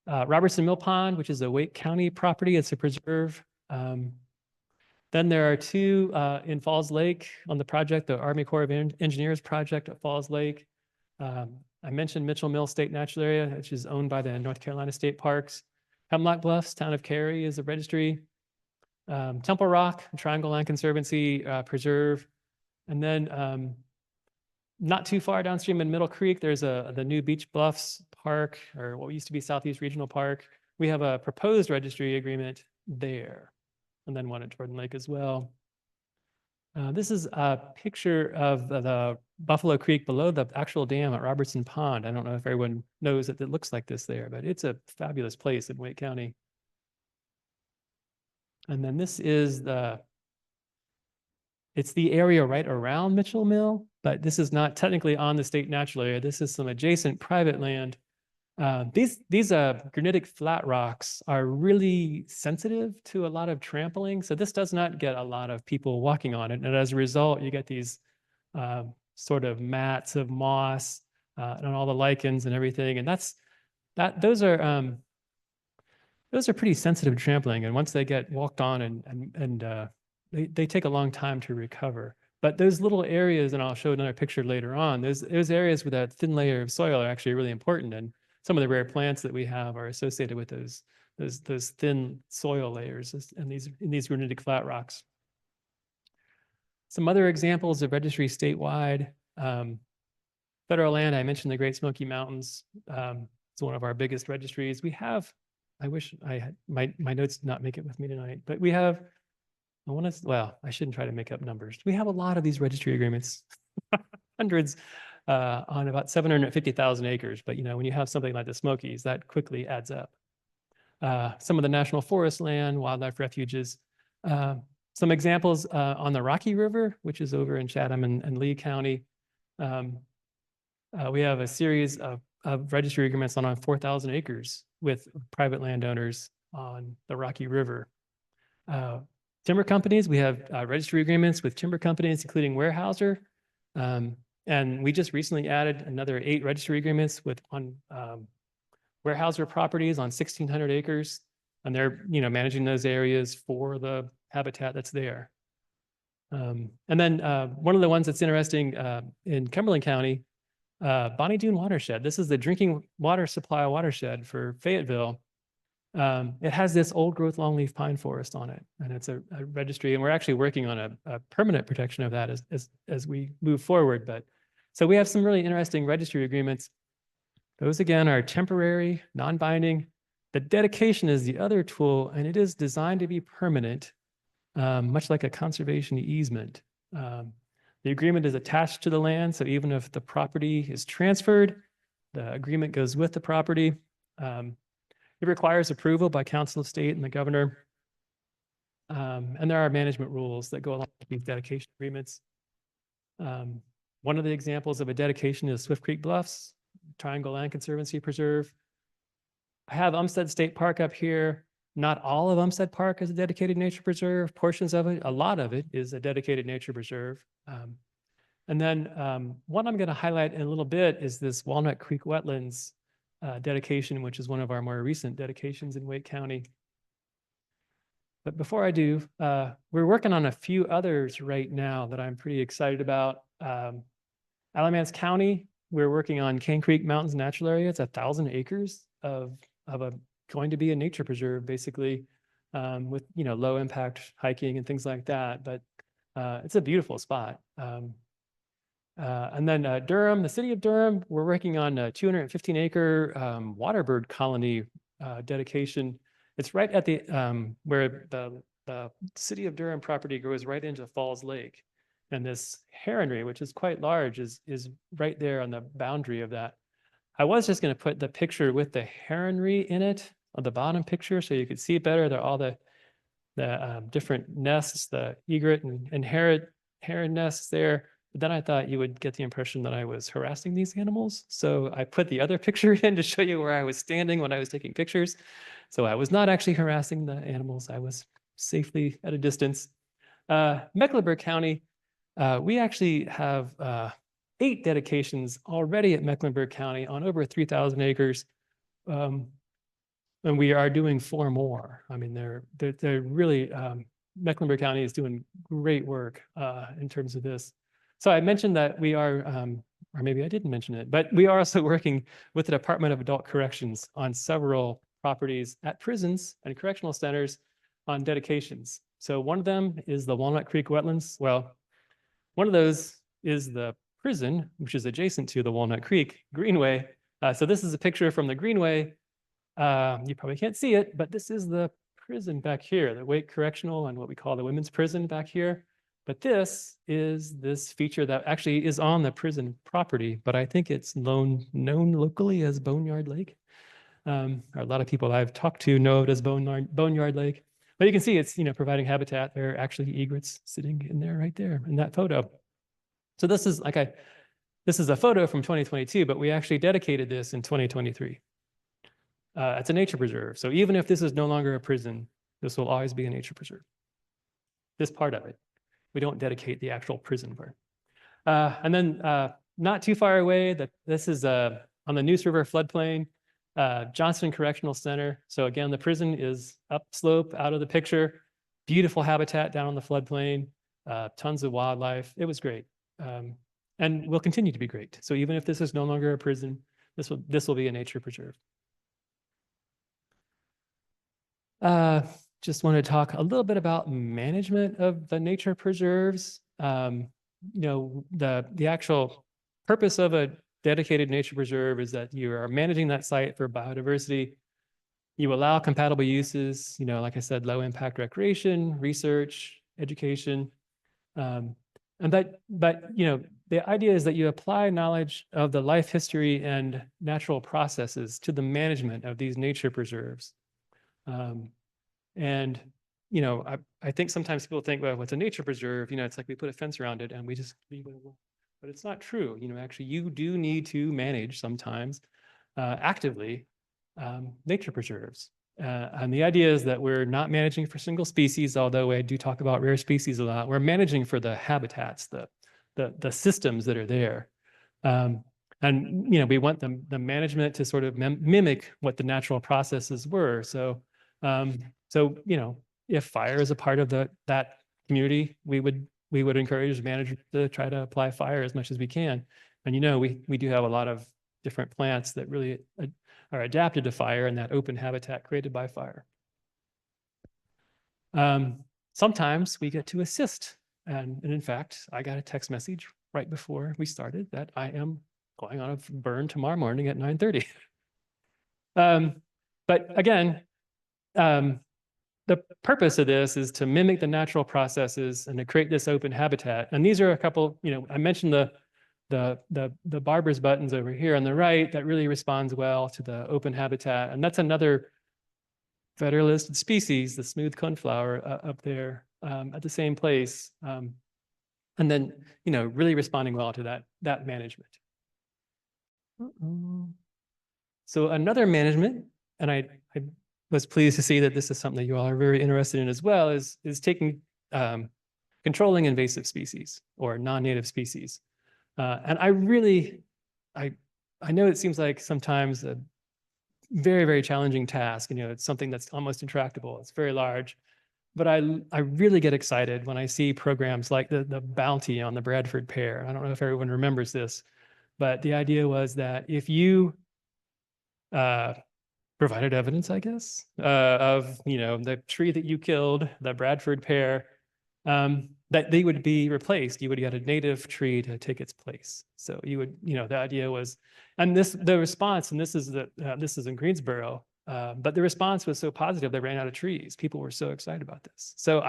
Robertson Mill Pond, which is a Wake County property. It's a preserve. Then there are two in Falls Lake on the project, the Army Corps of Engineers project at Falls Lake. I mentioned Mitchell Mill State Natural Area, which is owned by the North Carolina State Parks. Hemlock Bluffs, Town of Cary is a registry. Temple Rock, Triangle Land Conservancy Preserve. And then not too far downstream in Middle Creek, there's the new Beach Bluffs Park, or what used to be Southeast Regional Park. We have a proposed registry agreement there, and then one at Jordan Lake as well. This is a picture of the Buffalo Creek below the actual dam at Robertson Pond. I don't know if everyone knows that it looks like this there, but it's a fabulous place in Wake County. And then this is it's the area right around Mitchell Mill, but this is not technically on the state natural area. This is some adjacent private land. These granitic flat rocks are really sensitive to a lot of trampling. So this does not get a lot of people walking on it. And as a result, you get these sort of mats of moss and all the lichens and everything. And those are pretty sensitive to trampling. And once they get walked on and they take a long time to recover. But those little areas, and I'll show another picture later on, those areas with that thin layer of soil are actually really important. And some of the rare plants that we have are associated with those thin soil layers in these granitic flat rocks. Some other examples of registry statewide. Federal land, I mentioned the Great Smoky Mountains. It's one of our biggest registries. We have, I wish I had, my notes did not make it with me tonight, but we have, I shouldn't try to make up numbers. We have a lot of these registry agreements, hundreds on about 750,000 acres. But when you have something like the Smokies, that quickly adds up. Some of the national forest land, wildlife refuges. Some examples on the Rocky River, which is over in Chatham and Lee County. We have a series of registry agreements on 4,000 acres with private landowners on the Rocky River. Timber companies, we have registry agreements with timber companies, including Weyerhaeuser. And we just recently added another 8 registry agreements on Weyerhaeuser properties on 1,600 acres. And they're managing those areas for the habitat that's there. And then one of the ones that's interesting in Cumberland County, Bonnie Doon Watershed. This is the drinking water supply watershed for Fayetteville. It has this old growth longleaf pine forest on it, and it's a registry, and we're actually working on a permanent protection of that as we move forward. But so we have some really interesting registry agreements. Those again are temporary, non-binding. The dedication is the other tool, and it is designed to be permanent, much like a conservation easement. The agreement is attached to the land, so even if the property is transferred, the agreement goes with the property. It requires approval by Council of State and the governor. And there are management rules that go along with these dedication agreements. One of the examples of a dedication is Swift Creek Bluffs, Triangle Land Conservancy Preserve. I have Umstead State Park up here. Not all of Umstead Park is a dedicated nature preserve. Portions of it, a lot of it is a dedicated nature preserve. And then one I'm going to highlight in a little bit is this Walnut Creek Wetlands dedication, which is one of our more recent dedications in Wake County. But before I do, we're working on a few others right now that I'm pretty excited about. Alamance County, we're working on Cane Creek Mountains Natural Area. It's 1,000 acres of going to be a nature preserve, basically, with low impact hiking and things like that. But it's a beautiful spot. And then Durham, the city of Durham, we're working on a 215 acre waterbird colony dedication. It's right at the where the city of Durham property goes right into Falls Lake. And this heronry, which is quite large, is right there on the boundary of that. I was just going to put the picture with the heronry in it on the bottom picture so you could see it better. They're all the different nests, the egret and heron nests there. But then I thought you would get the impression that I was harassing these animals. So I put the other picture in to show you where I was standing when I was taking pictures. So I was not actually harassing the animals. I was safely at a distance. Mecklenburg County, we actually have 8 dedications already at Mecklenburg County on over 3,000 acres. And we are doing 4 more. I mean, they're really, Mecklenburg County is doing great work in terms of this. So I mentioned that we are, or maybe I didn't mention it, but we are also working with the Department of Adult Corrections on several properties at prisons and correctional centers on dedications. So one of them is the Walnut Creek Wetlands. Well, one of those is the prison, which is adjacent to the Walnut Creek Greenway. So this is a picture from the Greenway. You probably can't see it, but this is the prison back here, the Wake Correctional and what we call the women's prison back here. But this is this feature that actually is on the prison property, but I think it's known locally as Boneyard Lake. A lot of people I've talked to know it as Boneyard Lake. But you can see it's providing habitat. There are actually egrets sitting in there right there in that photo. So this is this is a photo from 2022, but we actually dedicated this in 2023. It's a nature preserve. So even if this is no longer a prison, this will always be a nature preserve. This part of it. We don't dedicate the actual prison part. And then not too far away, this is on the Neuse River floodplain, Johnston Correctional Center. So again, the prison is upslope out of the picture. Beautiful habitat down on the floodplain, tons of wildlife. It was great. And will continue to be great. So even if this is no longer a prison, this will be a nature preserve. Just want to talk a little bit about management of the nature preserves. The actual purpose of a dedicated nature preserve is that you are managing that site for biodiversity. You allow compatible uses, like I said, low impact recreation, research, education. But the idea is that you apply knowledge of the life history and natural processes to the management of these nature preserves. And I think sometimes people think, well, what's a nature preserve? It's like we put a fence around it and we just leave it alone. But it's not true. Actually, you do need to manage sometimes actively nature preserves. And the idea is that we're not managing for single species, although I do talk about rare species a lot. We're managing for the habitats, the systems that are there. And we want the management to sort of mimic what the natural processes were. So if fire is a part of that community, we would encourage managers to try to apply fire as much as we can. And we do have a lot of different plants that really are adapted to fire and that open habitat created by fire. Sometimes we get to assist. And in fact, I got a text message right before we started that I am going on a burn tomorrow morning at 9:30. But again, the purpose of this is to mimic the natural processes and to create this open habitat. And these are a couple, I mentioned the barber's buttons over here on the right that really responds well to the open habitat. And that's another federally listed species, the smooth coneflower up there at the same place. And then, really responding well to that management. So another management, and I was pleased to see that this is something that you all are very interested in as well, is taking controlling invasive species or non-native species. And I know it seems like sometimes a very, very challenging task. It's something that's almost intractable. It's very large. But I really get excited when I see programs like the bounty on the Bradford pear. I don't know if everyone remembers this, but the idea was that if you provided evidence, I guess, of the tree that you killed, the Bradford pear, that they would be replaced. You would get a native tree to take its place. So you would, the idea was, and the response, and this is in Greensboro, but the response was so positive they ran out of trees. People were so excited about this. So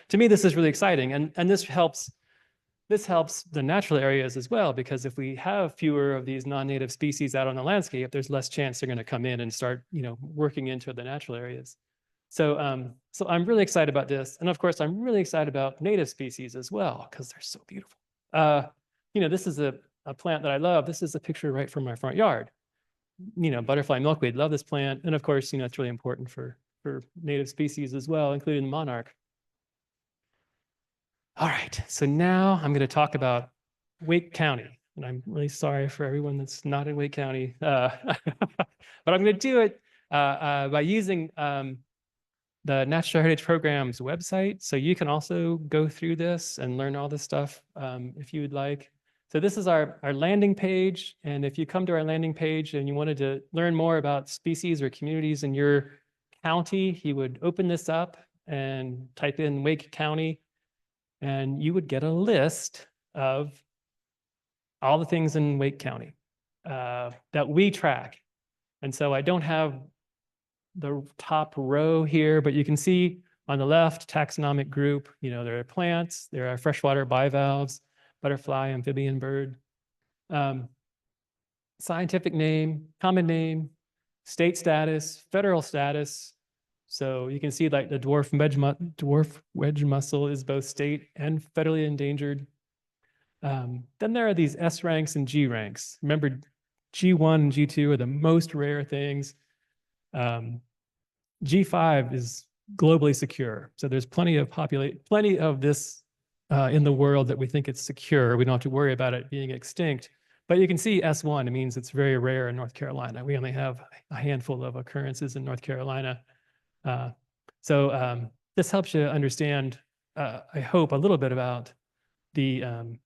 to me, this is really exciting, and this helps the natural areas as well, because if we have fewer of these non-native species out on the landscape, there's less chance they're going to come in and start, working into the natural areas. So, so I'm really excited about this. And of course, I'm really excited about native species as well, because they're so beautiful. This is a plant that I love. This is a picture right from my front yard. Butterfly milkweed, love this plant. And of course, it's really important for native species as well, including the monarch. All right, so now I'm going to talk about Wake County. And I'm really sorry for everyone that's not in Wake County. But I'm going to do it by using the Natural Heritage Program's website. So you can also go through this and learn all this stuff if you would like. So this is our landing page. And if you come to our landing page and you wanted to learn more about species or communities in your county, you would open this up and type in Wake County. And you would get a list of all the things in Wake County that we track. And so I don't have the top row here, but you can see on the left, taxonomic group, there are plants, there are freshwater bivalves, butterfly, amphibian, bird, scientific name, common name, state status, federal status. So you can see like the dwarf wedge mussel is both state and federally endangered. Then there are these S ranks and G ranks. Remember, G1 and G2 are the most rare things. G5 is globally secure. So there's plenty of this in the world that we think it's secure. We don't have to worry about it being extinct. But you can see S1, it means it's very rare in North Carolina. We only have a handful of occurrences in North Carolina. So this helps you understand, I hope, a little bit about the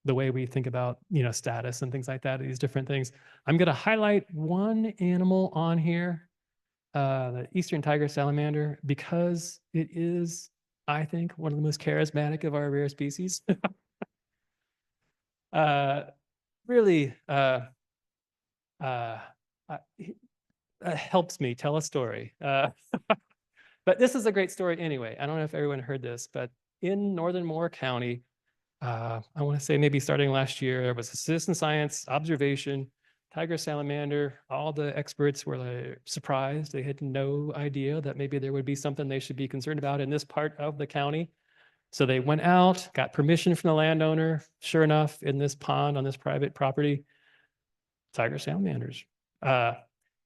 way we think about status and things like that, these different things. I'm going to highlight one animal on here, the eastern tiger salamander, because it is, I think, one of the most charismatic of our rare species. Really helps me tell a story. But this is a great story anyway. I don't know if everyone heard this, but in northern Moore County, I want to say maybe starting last year, there was a citizen science observation, tiger salamander. All the experts were like surprised. They had no idea that maybe there would be something they should be concerned about in this part of the county. So they went out, got permission from the landowner. Sure enough, in this pond on this private property, tiger salamanders.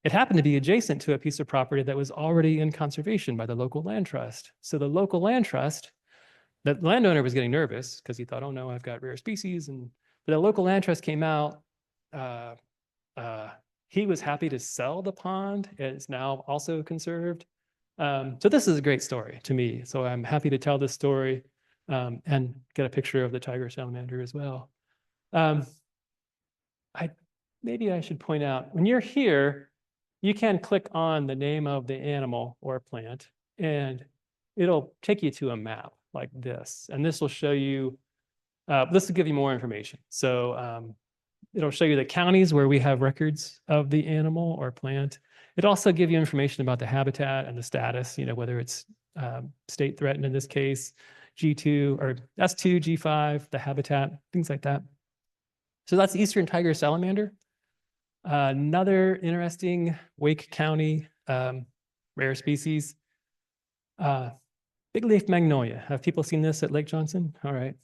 It happened to be adjacent to a piece of property that was already in conservation by the local land trust. So the local land trust, the landowner was getting nervous because he thought, oh no, I've got rare species. And the local land trust came out. He was happy to sell the pond. It's now also conserved. So this is a great story to me. So I'm happy to tell this story and get a picture of the tiger salamander as well. Maybe I should point out, when you're here, you can click on the name of the animal or plant, and it'll take you to a map like this. And this will show you, this will give you more information. So it'll show you the counties where we have records of the animal or plant. It'll also give you information about the habitat and the status, whether it's state threatened in this case, G2 or S2, G5, the habitat, things like that. So that's the eastern tiger salamander. Another interesting Wake County rare species, big leaf magnolia. Have people seen this at Lake Johnson? All right.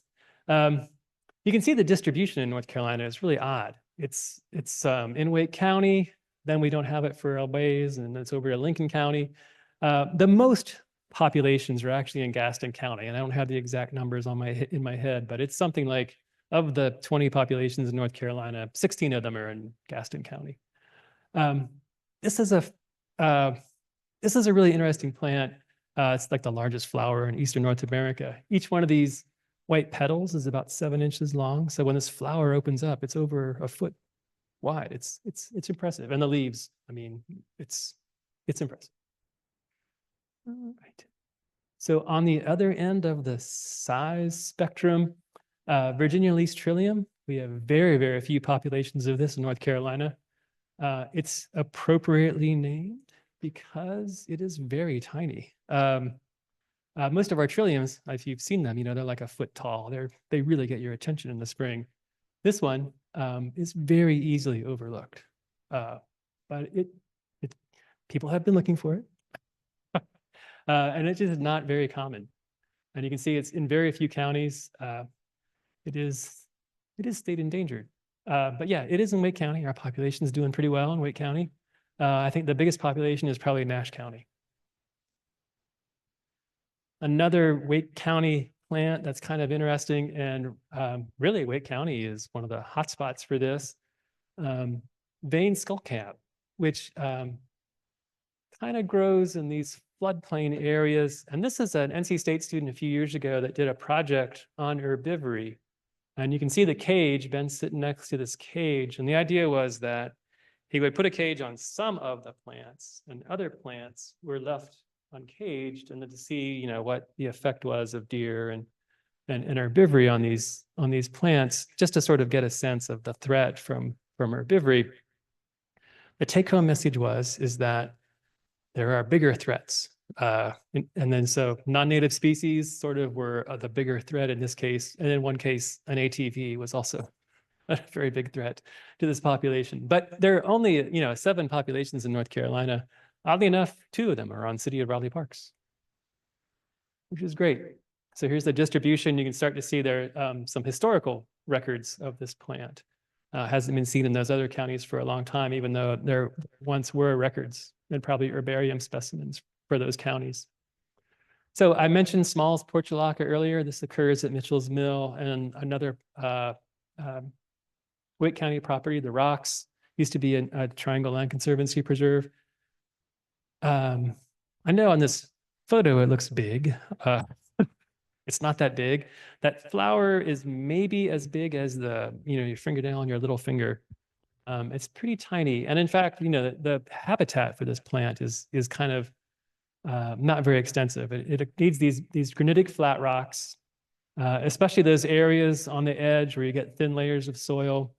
You can see the distribution in North Carolina is really odd. It's in Wake County, then we don't have it for a ways, and it's over in Lincoln County. The most populations are actually in Gaston County, and I don't have the exact numbers in my head, but it's something like, of the 20 populations in North Carolina, 16 of them are in Gaston County. This is a really interesting plant. It's like the largest flower in Eastern North America. Each one of these white petals is about 7 inches long. So when this flower opens up, it's over a foot wide. It's impressive. And the leaves, I mean, it's impressive. All right. So on the other end of the size spectrum, Virginia least trillium, we have very, very few populations of this in North Carolina. It's appropriately named because it is very tiny. Most of our trilliums, if you've seen them, they're like a foot tall. They really get your attention in the spring. This one is very easily overlooked, but people have been looking for it. And it just is not very common. And you can see it's in very few counties. It is state endangered. But yeah, it is in Wake County. Our population is doing pretty well in Wake County. I think the biggest population is probably Nash County. Another Wake County plant that's kind of interesting, and really Wake County is one of the hotspots for this, vein skullcap, which kind of grows in these floodplain areas. And this is an NC State student a few years ago that did a project on herbivory. And you can see the cage, Ben's sitting next to this cage. And the idea was that he would put a cage on some of the plants, and other plants were left uncaged, and then to see, what the effect was of deer and herbivory on these plants, just to sort of get a sense of the threat from herbivory. The take-home message is that there are bigger threats. And then so non-native species sort of were the bigger threat in this case. And in one case, an ATV was also a very big threat to this population. But there are only, 7 populations in North Carolina. Oddly enough, 2 of them are on City of Raleigh parks, which is great. So here's the distribution. You can start to see there some historical records of this plant. Hasn't been seen in those other counties for a long time, even though there once were records and probably herbarium specimens for those counties. So I mentioned Smalls portulaca earlier. This occurs at Mitchell's Mill, and another Wake County property, the Rocks, used to be a Triangle Land Conservancy preserve. I know on this photo it looks big. It's not that big. That flower is maybe as big as your fingernail on your little finger. It's pretty tiny. And in fact, the habitat for this plant is kind of not very extensive. It needs these granitic flat rocks, especially those areas on the edge where you get thin layers of soil.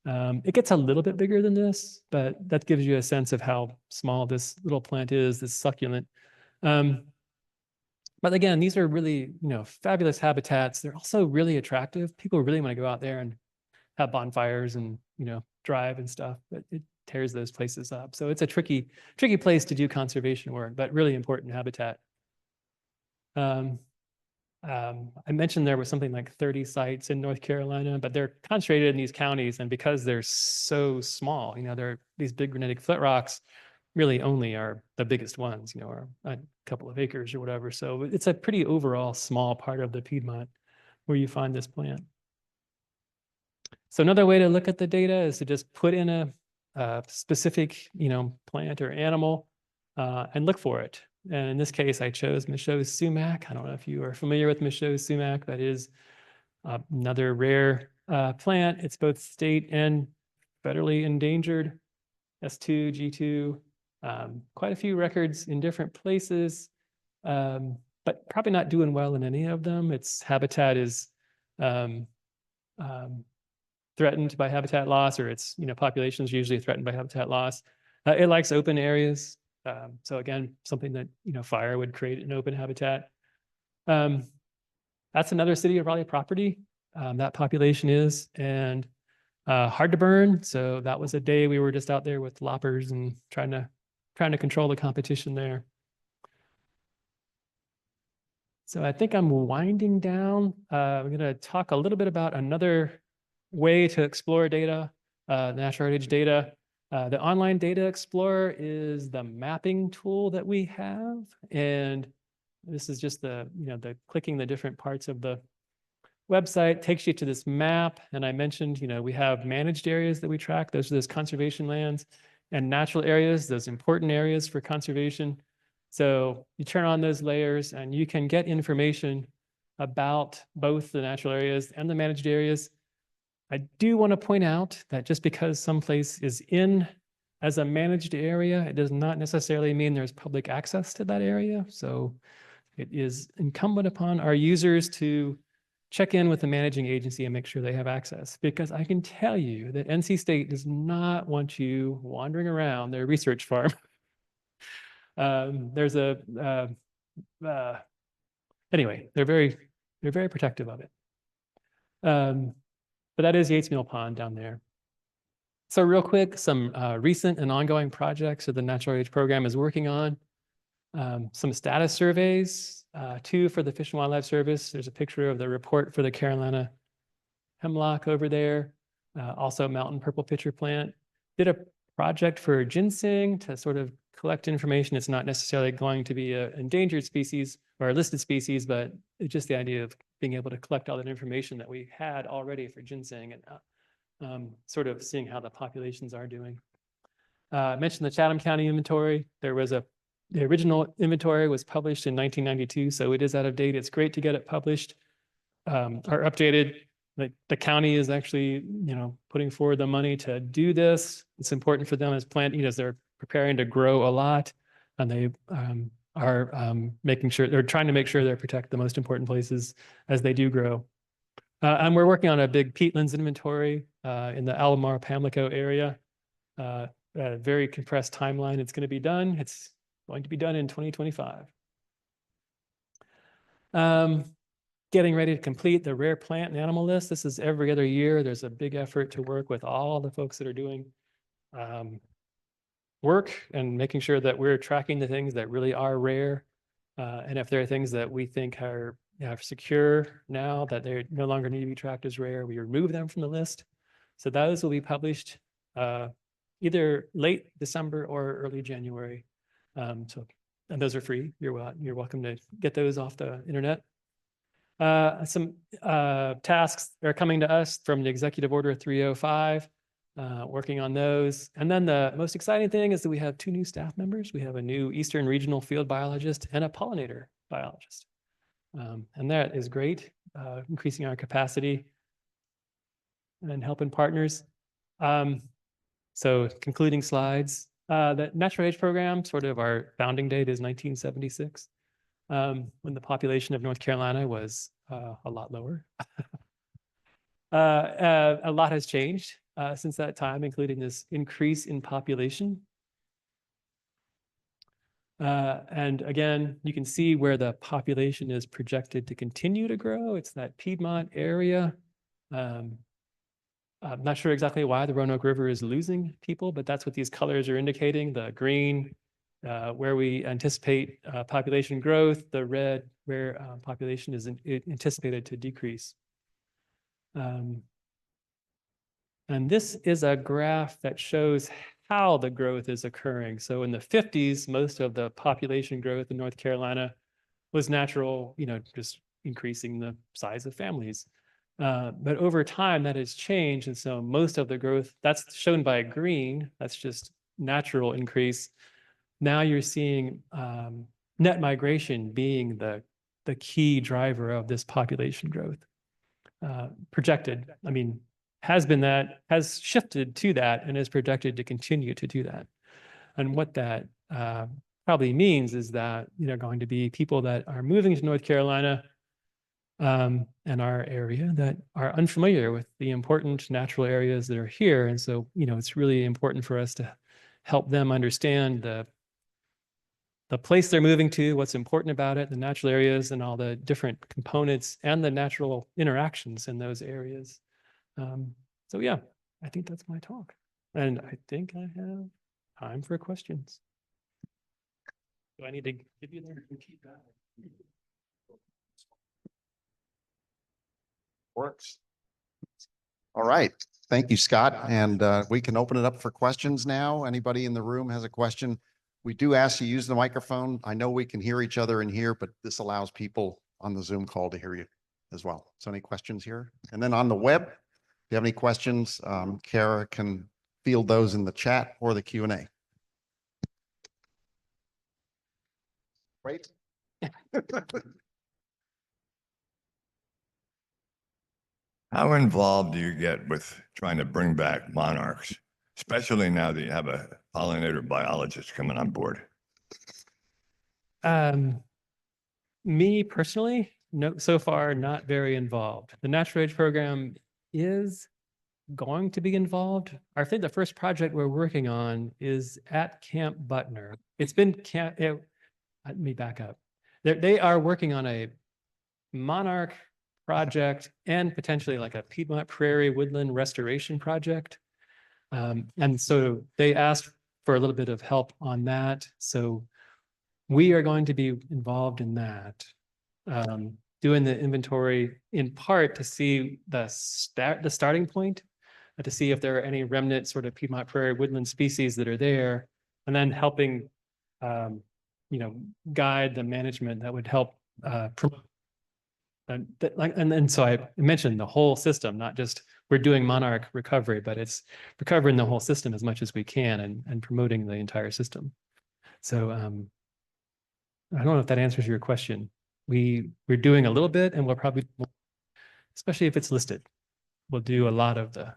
It gets a little bit bigger than this, but that gives you a sense of how small this little plant is, this succulent. But again, these are really, fabulous habitats. They're also really attractive. People really want to go out there and have bonfires and, drive and stuff, but it tears those places up. So it's a tricky place to do conservation work, but really important habitat. I mentioned there was something like 30 sites in North Carolina, but they're concentrated in these counties. And because they're so small, they're these big granitic foot rocks really only are the biggest ones, are a couple of acres or whatever. So it's a pretty overall small part of the Piedmont where you find this plant. So another way to look at the data is to just put in a specific, plant or animal and look for it. And in this case, I chose Michaud's sumac. I don't know if you are familiar with Michaud's sumac. That is another rare plant. It's both state and federally endangered, S2, G2. Quite a few records in different places, but probably not doing well in any of them. Its habitat is threatened by habitat loss, or its population is usually threatened by habitat loss. It likes open areas. So again, something that fire would create an open habitat. That's another City of Raleigh property. That population is, and hard to burn. So that was a day we were just out there with loppers and trying to control the competition there. So I think I'm winding down. I'm going to talk a little bit about another way to explore data, natural heritage data. The online data explorer is the mapping tool that we have. And this is just the clicking the different parts of the website takes you to this map. And I mentioned, we have managed areas that we track. Those are those conservation lands, and natural areas, those important areas for conservation. So you turn on those layers and you can get information about both the natural areas and the managed areas. I do want to point out that just because someplace is in as a managed area, it does not necessarily mean there's public access to that area. So it is incumbent upon our users to check in with the managing agency and make sure they have access, because I can tell you that NC State does not want you wandering around their research farm. There's anyway, they're very protective of it. But that is Yates Mill Pond down there. So real quick, some recent and ongoing projects that the Natural Heritage Program is working on. Some status surveys, 2 for the Fish and Wildlife Service. There's a picture of the report for the Carolina hemlock over there. Also mountain purple pitcher plant. Did a project for ginseng to sort of collect information. It's not necessarily going to be an endangered species or a listed species, but it's just the idea of being able to collect all that information that we had already for ginseng and sort of seeing how the populations are doing. I mentioned the Chatham County inventory. The original inventory was published in 1992, so it is out of date. It's great to get it published or updated. The county is actually, putting forward the money to do this. It's important for them as as they're preparing to grow a lot, and they are making sure they're trying to make sure they protect the most important places as they do grow. And we're working on a big peatlands inventory in the Alomar Pamlico area. A very compressed timeline. It's going to be done. It's going to be done in 2025. Getting ready to complete the rare plant and animal list. This is every other year. There's a big effort to work with all the folks that are doing work and making sure that we're tracking the things that really are rare. And if there are things that we think are secure now that they no longer need to be tracked as rare, we remove them from the list. So those will be published either late December or early January. And those are free. You're welcome to get those off the internet. Some tasks are coming to us from the Executive Order 305, working on those. And then the most exciting thing is that we have 2 new staff members. We have a new Eastern Regional Field Biologist and a pollinator biologist. And that is great, increasing our capacity and helping partners. So concluding slides, the Natural Heritage Program, sort of our founding date is 1976. When the population of North Carolina was a lot lower. A lot has changed since that time, including this increase in population. And again, you can see where the population is projected to continue to grow. It's that Piedmont area. I'm not sure exactly why the Roanoke River is losing people, but that's what these colors are indicating. The green, where we anticipate population growth, the red where population is anticipated to decrease. And this is a graph that shows how the growth is occurring. So in the 50s, most of the population growth in North Carolina was natural, just increasing the size of families. But over time, that has changed. And so most of the growth, that's shown by green, that's just natural increase. Now you're seeing net migration being the key driver of this population growth. Projected, has shifted to that and is projected to continue to do that. And what that probably means is that, going to be people that are moving to North Carolina and our area that are unfamiliar with the important natural areas that are here. And so, it's really important for us to help them understand the place they're moving to, what's important about it, the natural areas and all the different components and the natural interactions in those areas. So yeah, I think that's my talk. And I think I have time for questions. Do I need to give you there? Keep that. Works. All right. Thank you, Scott. And we can open it up for questions now. Anybody in the room has a question? We do ask you use the microphone. I know we can hear each other in here, but this allows people on the Zoom call to hear you as well. So any questions here? And then on the web, if you have any questions, Kara can field those in the chat or the Q&A. Wait. How involved do you get with trying to bring back monarchs, especially now that you have a pollinator biologist coming on board? Me personally, no, so far not very involved. The natural age program is going to be involved. I think the first project we're working on is at Camp Butner. It's been let me back up. They are working on a monarch project and potentially like a Piedmont Prairie woodland restoration project. And so they asked for a little bit of help on that. So we are going to be involved in that, doing the inventory in part to see the starting point, to see if there are any remnant sort of Piedmont Prairie woodland species that are there, and then helping, guide the management that would help promote. And so I mentioned the whole system, not just we're doing monarch recovery, but it's recovering the whole system as much as we can and promoting the entire system. So I don't know if that answers your question. We're doing a little bit, and we'll probably, especially if it's listed, we'll do a lot of the.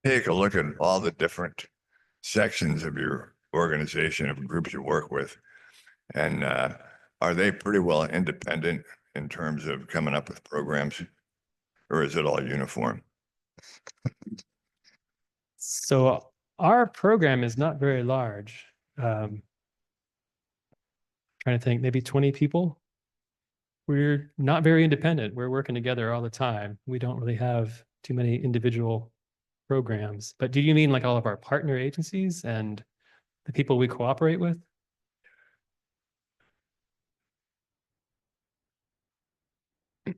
Take a look at all the different sections of your organization, of groups you work with, and are they pretty well independent in terms of coming up with programs, or is it all uniform? So our program is not very large. Trying to think, maybe 20 people. We're not very independent. We're working together all the time. We don't really have too many individual programs. But do you mean like all of our partner agencies and the people we cooperate with? Like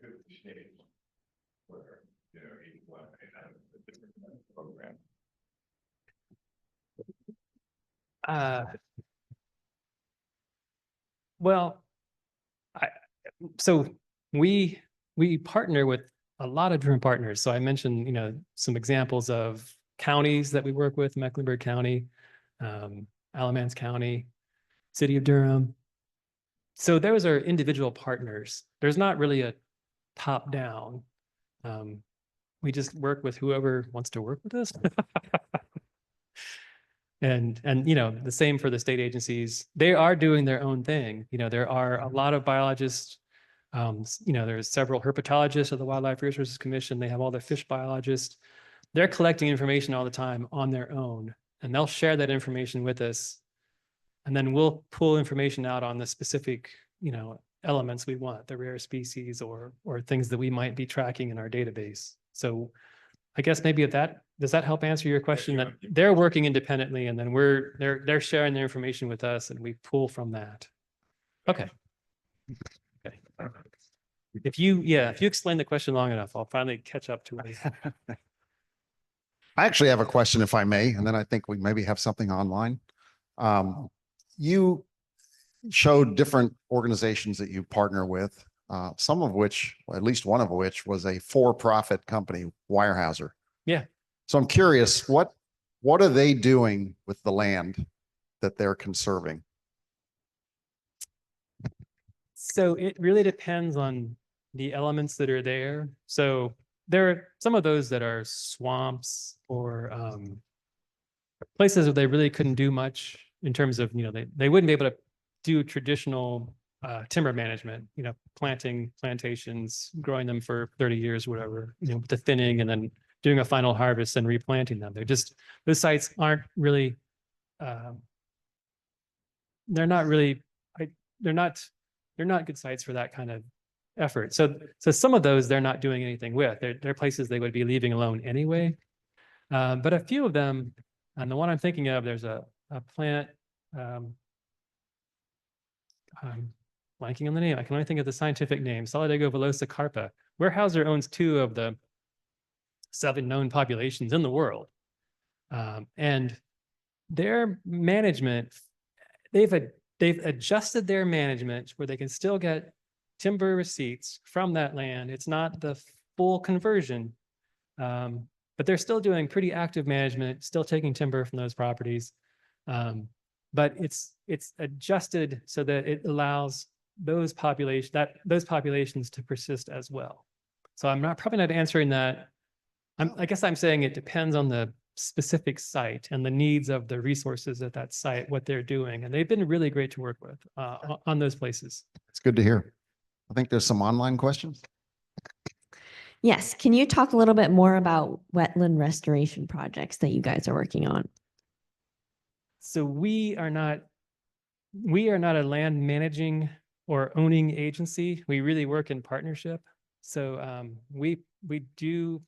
50 states where, each one may have a different program. Well, so we partner with a lot of different partners. So I mentioned, some examples of counties that we work with: Mecklenburg County, Alamance County, City of Durham. So those are individual partners. There's not really a top down. We just work with whoever wants to work with us. And the same for the state agencies. They are doing their own thing. There are a lot of biologists. There's several herpetologists of the Wildlife Resources Commission. They have all the fish biologists. They're collecting information all the time on their own, and they'll share that information with us. And then we'll pull information out on the specific, elements we want, the rare species or things that we might be tracking in our database. So I guess maybe does that help answer your question? That they're working independently, and then they're sharing their information with us, and we pull from that. Okay. Okay. If you explain the question long enough, I'll finally catch up to it. I actually have a question, if I may, and then I think we maybe have something online. You showed different organizations that you partner with, some of which, or at least one of which, was a for-profit company, Weyerhaeuser. Yeah. So I'm curious, what are they doing with the land that they're conserving? So it really depends on the elements that are there. So there are some of those that are swamps or places where they really couldn't do much in terms of, they wouldn't be able to do traditional timber management, planting plantations, growing them for 30 years, whatever, with the thinning and then doing a final harvest and replanting them. Those sites aren't really, they're not good sites for that kind of effort. So some of those they're not doing anything with. They're places they would be leaving alone anyway. But a few of them, and the one I'm thinking of, there's a plant, I'm blanking on the name. I can only think of the scientific name, Solidago villosa carpa. Weyerhaeuser owns 2 of the 7 known populations in the world. And their management, they've adjusted their management where they can still get timber receipts from that land. It's not the full conversion, but they're still doing pretty active management, still taking timber from those properties. But it's adjusted so that it allows those populations to persist as well. So I'm probably not answering that. I guess I'm saying it depends on the specific site and the needs of the resources at that site, what they're doing. And they've been really great to work with on those places. It's good to hear. I think there's some online questions. Yes, can you talk a little bit more about wetland restoration projects that you guys are working on? So we are not a land managing or owning agency. We really work in partnership. So we do,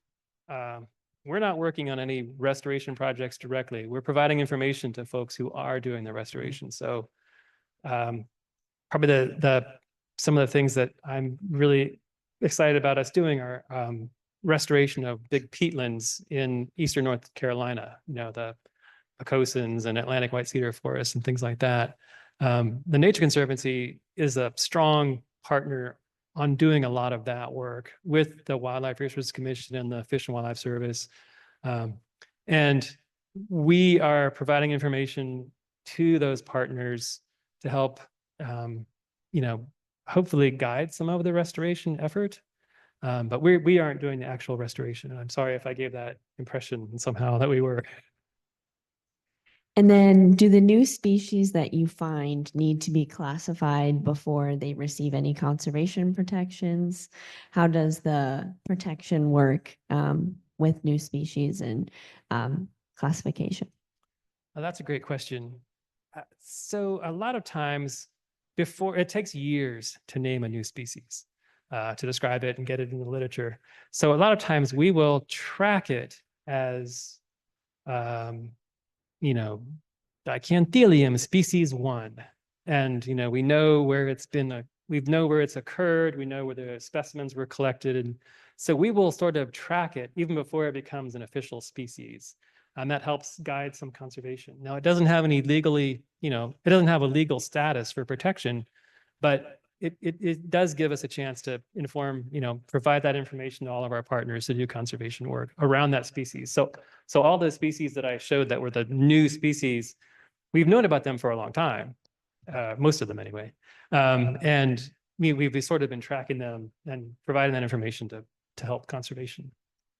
we're not working on any restoration projects directly. We're providing information to folks who are doing the restoration. So probably some of the things that I'm really excited about us doing are restoration of big peatlands in eastern North Carolina, the Pecosins and Atlantic white cedar forests and things like that. The Nature Conservancy is a strong partner on doing a lot of that work with the Wildlife Resources Commission and the Fish and Wildlife Service. And we are providing information to those partners to help, hopefully guide some of the restoration effort. But we aren't doing the actual restoration. I'm sorry if I gave that impression somehow that we were. And then do the new species that you find need to be classified before they receive any conservation protections? How does the protection work with new species and classification? Oh, that's a great question. So a lot of times it takes years to name a new species, to describe it and get it in the literature. So a lot of times we will track it as Dicanthelium species 1. And, we know where it's been, we know where it's occurred. We know where the specimens were collected. And so we will sort of track it even before it becomes an official species. And that helps guide some conservation. Now, it doesn't have any it doesn't have a legal status for protection, but it does give us a chance to inform, provide that information to all of our partners to do conservation work around that species. So all the species that I showed that were the new species, we've known about them for a long time, most of them anyway. And we've sort of been tracking them and providing that information to help conservation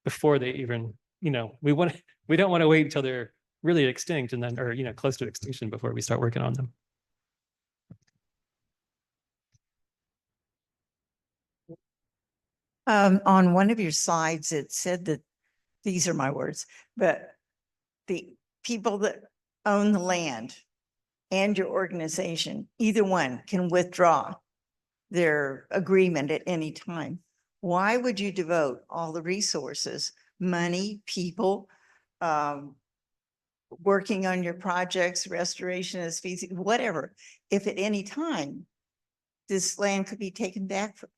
before they even, we don't want to wait until they're really extinct and then, or, close to extinction before we start working on them. On one of your slides, it said that, these are my words, but the people that own the land and your organization, either one can withdraw their agreement at any time. Why would you devote all the resources, money, people, working on your projects, restoration of species, whatever, if at any time this land could be taken back from?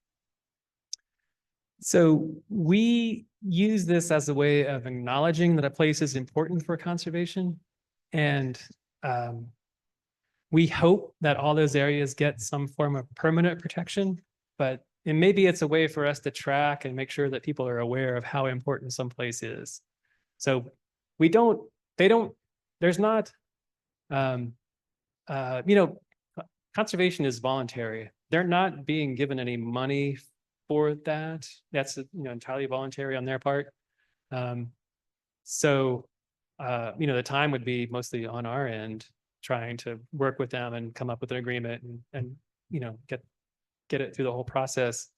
So we use this as a way of acknowledging that a place is important for conservation. And we hope that all those areas get some form of permanent protection, but maybe it's a way for us to track and make sure that people are aware of how important some place is. So there's not, conservation is voluntary. They're not being given any money for that. That's entirely voluntary on their part. So the time would be mostly on our end, trying to work with them and come up with an agreement and get it through the whole process.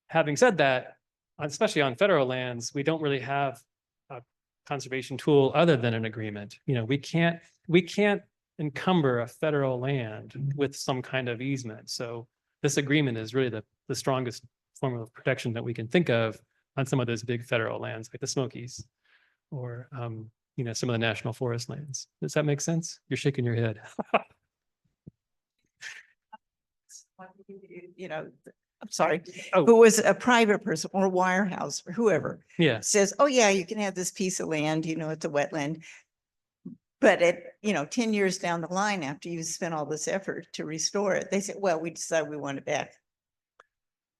Having said that, especially on federal lands, we don't really have a conservation tool other than an agreement. We can't encumber a federal land with some kind of easement. So this agreement is really the strongest form of protection that we can think of on some of those big federal lands, like the Smokies, or some of the national forest lands. Does that make sense? You're shaking your head. I'm sorry, Oh. who was a private person or a wirehouse or whoever Yeah. says, oh yeah, you can have this piece of land, it's a wetland. But 10 years down the line, after you've spent all this effort to restore it, they say, well, we decided we want it back.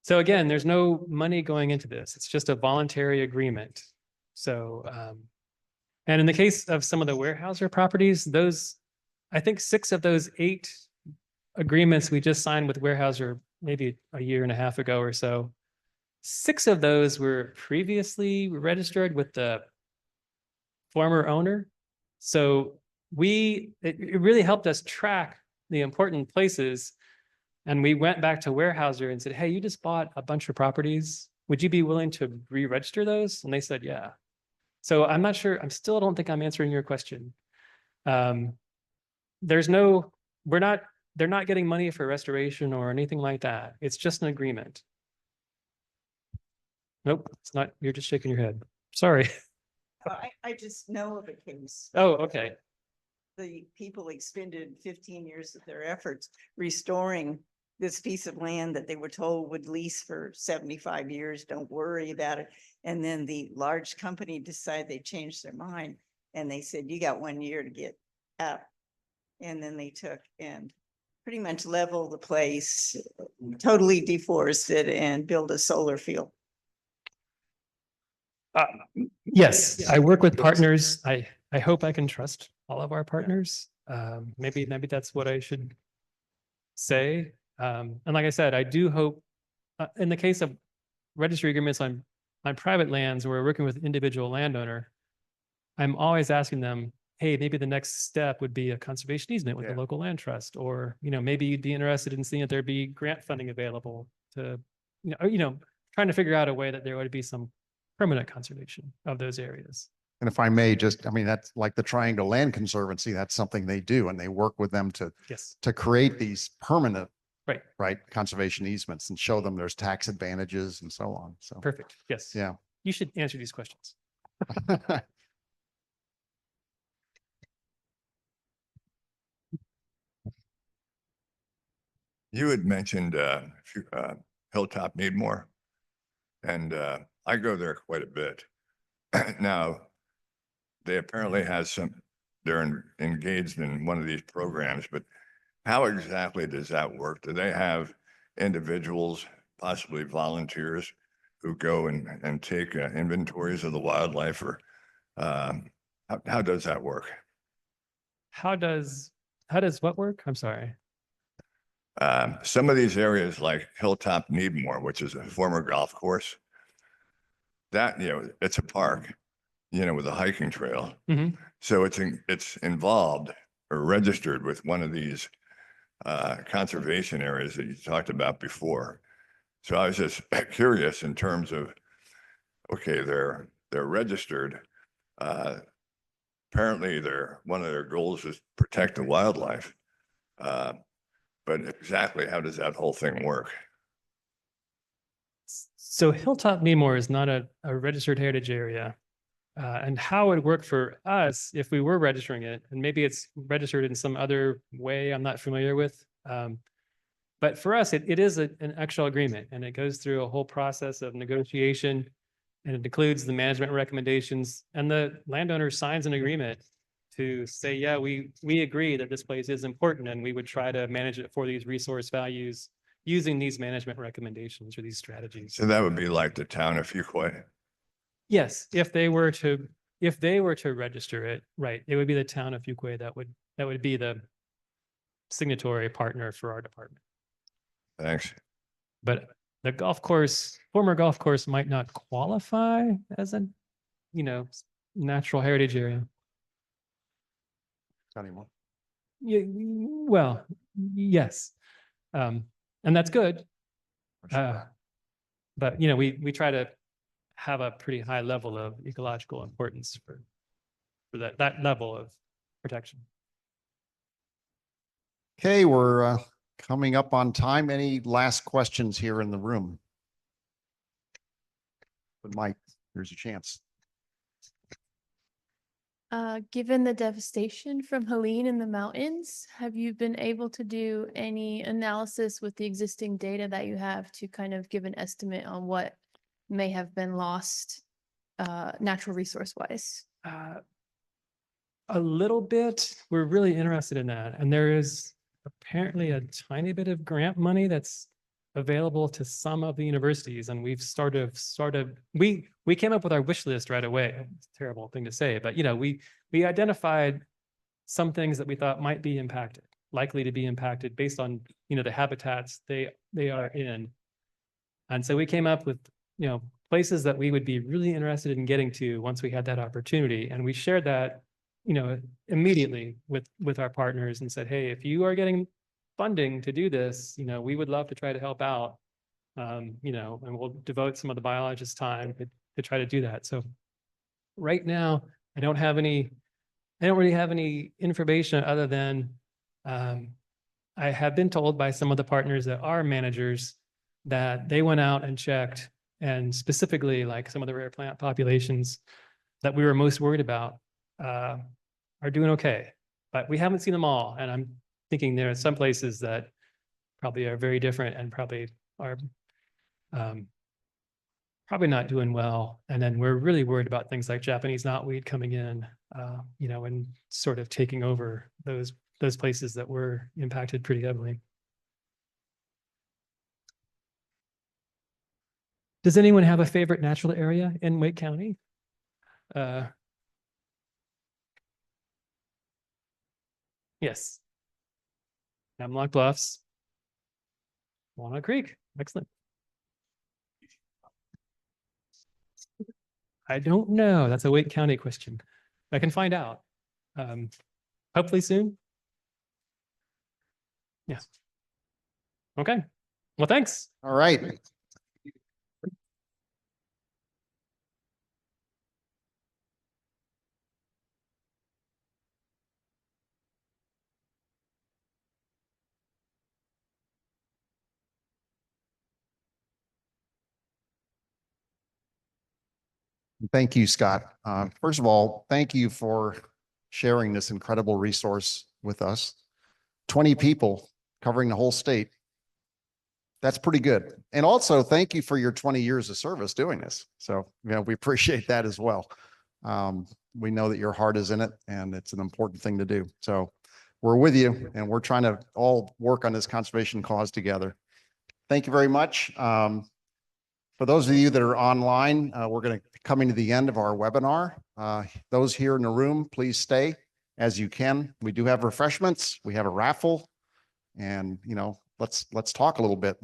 So again, there's no money going into this. It's just a voluntary agreement. So, and in the case of some of the Weyerhaeuser properties, those, I think 6 of those 8 agreements we just signed with Weyerhaeuser maybe a year and a half ago or so, 6 of those were previously registered with the former owner. So it really helped us track the important places. And we went back to Weyerhaeuser and said, hey, you just bought a bunch of properties. Would you be willing to re-register those? And they said, yeah. So I'm not sure, still don't think I'm answering your question. They're not getting money for restoration or anything like that. It's just an agreement. Nope, it's not, you're just shaking your head. Sorry. I just know of a case. Oh, okay. The people expended 15 years of their efforts restoring this piece of land that they were told would lease for 75 years. Don't worry about it. And then the large company decided they changed their mind and they said, you got 1 year to get out. And then they took and pretty much leveled the place, totally deforested and built a solar field. Yes, I work with partners. I hope I can trust all of our partners. Maybe that's what I should say. And like I said, I do hope in the case of registry agreements on private lands where we're working with individual landowner, I'm always asking them, hey, maybe the next step would be a conservation easement with the local land trust, or, maybe you'd be interested in seeing if there'd be grant funding available to, trying to figure out a way that there would be some permanent conservation of those areas. And if I may that's like the Triangle Land Conservancy, that's something they do, and they work with them to Yes. to create these permanent, Right. conservation easements and show them there's tax advantages and so on. So, Perfect. Yes. yeah. You should answer these questions. You had mentioned Hilltop Needmore, and I go there quite a bit. Now, they apparently they're engaged in one of these programs, but how exactly does that work? Do they have individuals, possibly volunteers, who go and take inventories of the wildlife, or how does that work? How does what work? I'm sorry. Some of these areas like Hilltop Needmore, which is a former golf course, that, it's a park, with a hiking trail. Mhm. So it's involved or registered with one of these conservation areas that you talked about before. So I was just curious in terms of, okay, they're registered. Apparently one of their goals is protect the wildlife. But exactly how does that whole thing work? So Hilltop Needmore is not a registered heritage area. And how it would work for us if we were registering it, and maybe it's registered in some other way I'm not familiar with. But for us, it is an actual agreement, and it goes through a whole process of negotiation, and it includes the management recommendations, and the landowner signs an agreement to say, yeah, we agree that this place is important, and we would try to manage it for these resource values using these management recommendations or these strategies. So that would be like the town of Fuquay. Yes, if they were to register it, right, it would be the town of Fuquay that would be the signatory partner for our department. Thanks. But the former golf course might not qualify as a, natural heritage area. Anymore. Yeah, well, yes. And that's good. But we try to have a pretty high level of ecological importance for that level of protection. Okay, we're coming up on time. Any last questions here in the room? But Mike, here's your chance. Given the devastation from Helene in the mountains, have you been able to do any analysis with the existing data that you have to kind of give an estimate on what may have been lost natural resource wise? A little bit. We're really interested in that. And there is apparently a tiny bit of grant money that's available to some of the universities, and we've we came up with our wish list right away. It's a terrible thing to say, but we identified some things that we thought might be impacted, likely to be impacted based on the habitats they are in. And so we came up with places that we would be really interested in getting to once we had that opportunity, and we shared that immediately with our partners and said, hey, if you are getting funding to do this, we would love to try to help out, and we'll devote some of the biologists' time to try to do that. So right now, I don't really have any information other than I have been told by some of the partners that are managers that they went out and checked, and specifically like some of the rare plant populations that we were most worried about are doing okay, but we haven't seen them all. And I'm thinking there are some places that probably are very different and probably are probably not doing well. And then we're really worried about things like Japanese knotweed coming in, and sort of taking over those places that were impacted pretty heavily. Does anyone have a favorite natural area in Wake County? Yes. Hemlock Bluffs. Walnut Creek. Excellent. I don't know. That's a Wake County question. I can find out. Hopefully soon. Yeah. Okay. Well, thanks. All right. Thank you, Scott. First of all, thank you for sharing this incredible resource with us. 20 people covering the whole state. That's pretty good. And also thank you for your 20 years of service doing this. So, we appreciate that as well. We know that your heart is in it and it's an important thing to do. So we're with you and we're trying to all work on this conservation cause together. Thank you very much. For those of you that are online, we're going to be coming to the end of our webinar. Those here in the room, please stay as you can. We do have refreshments. We have a raffle, and let's talk a little bit,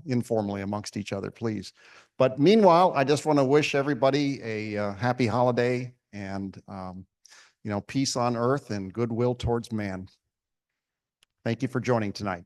informally amongst each other, please. But meanwhile, I just want to wish everybody a happy holiday and peace on earth and goodwill towards man. Thank you for joining tonight.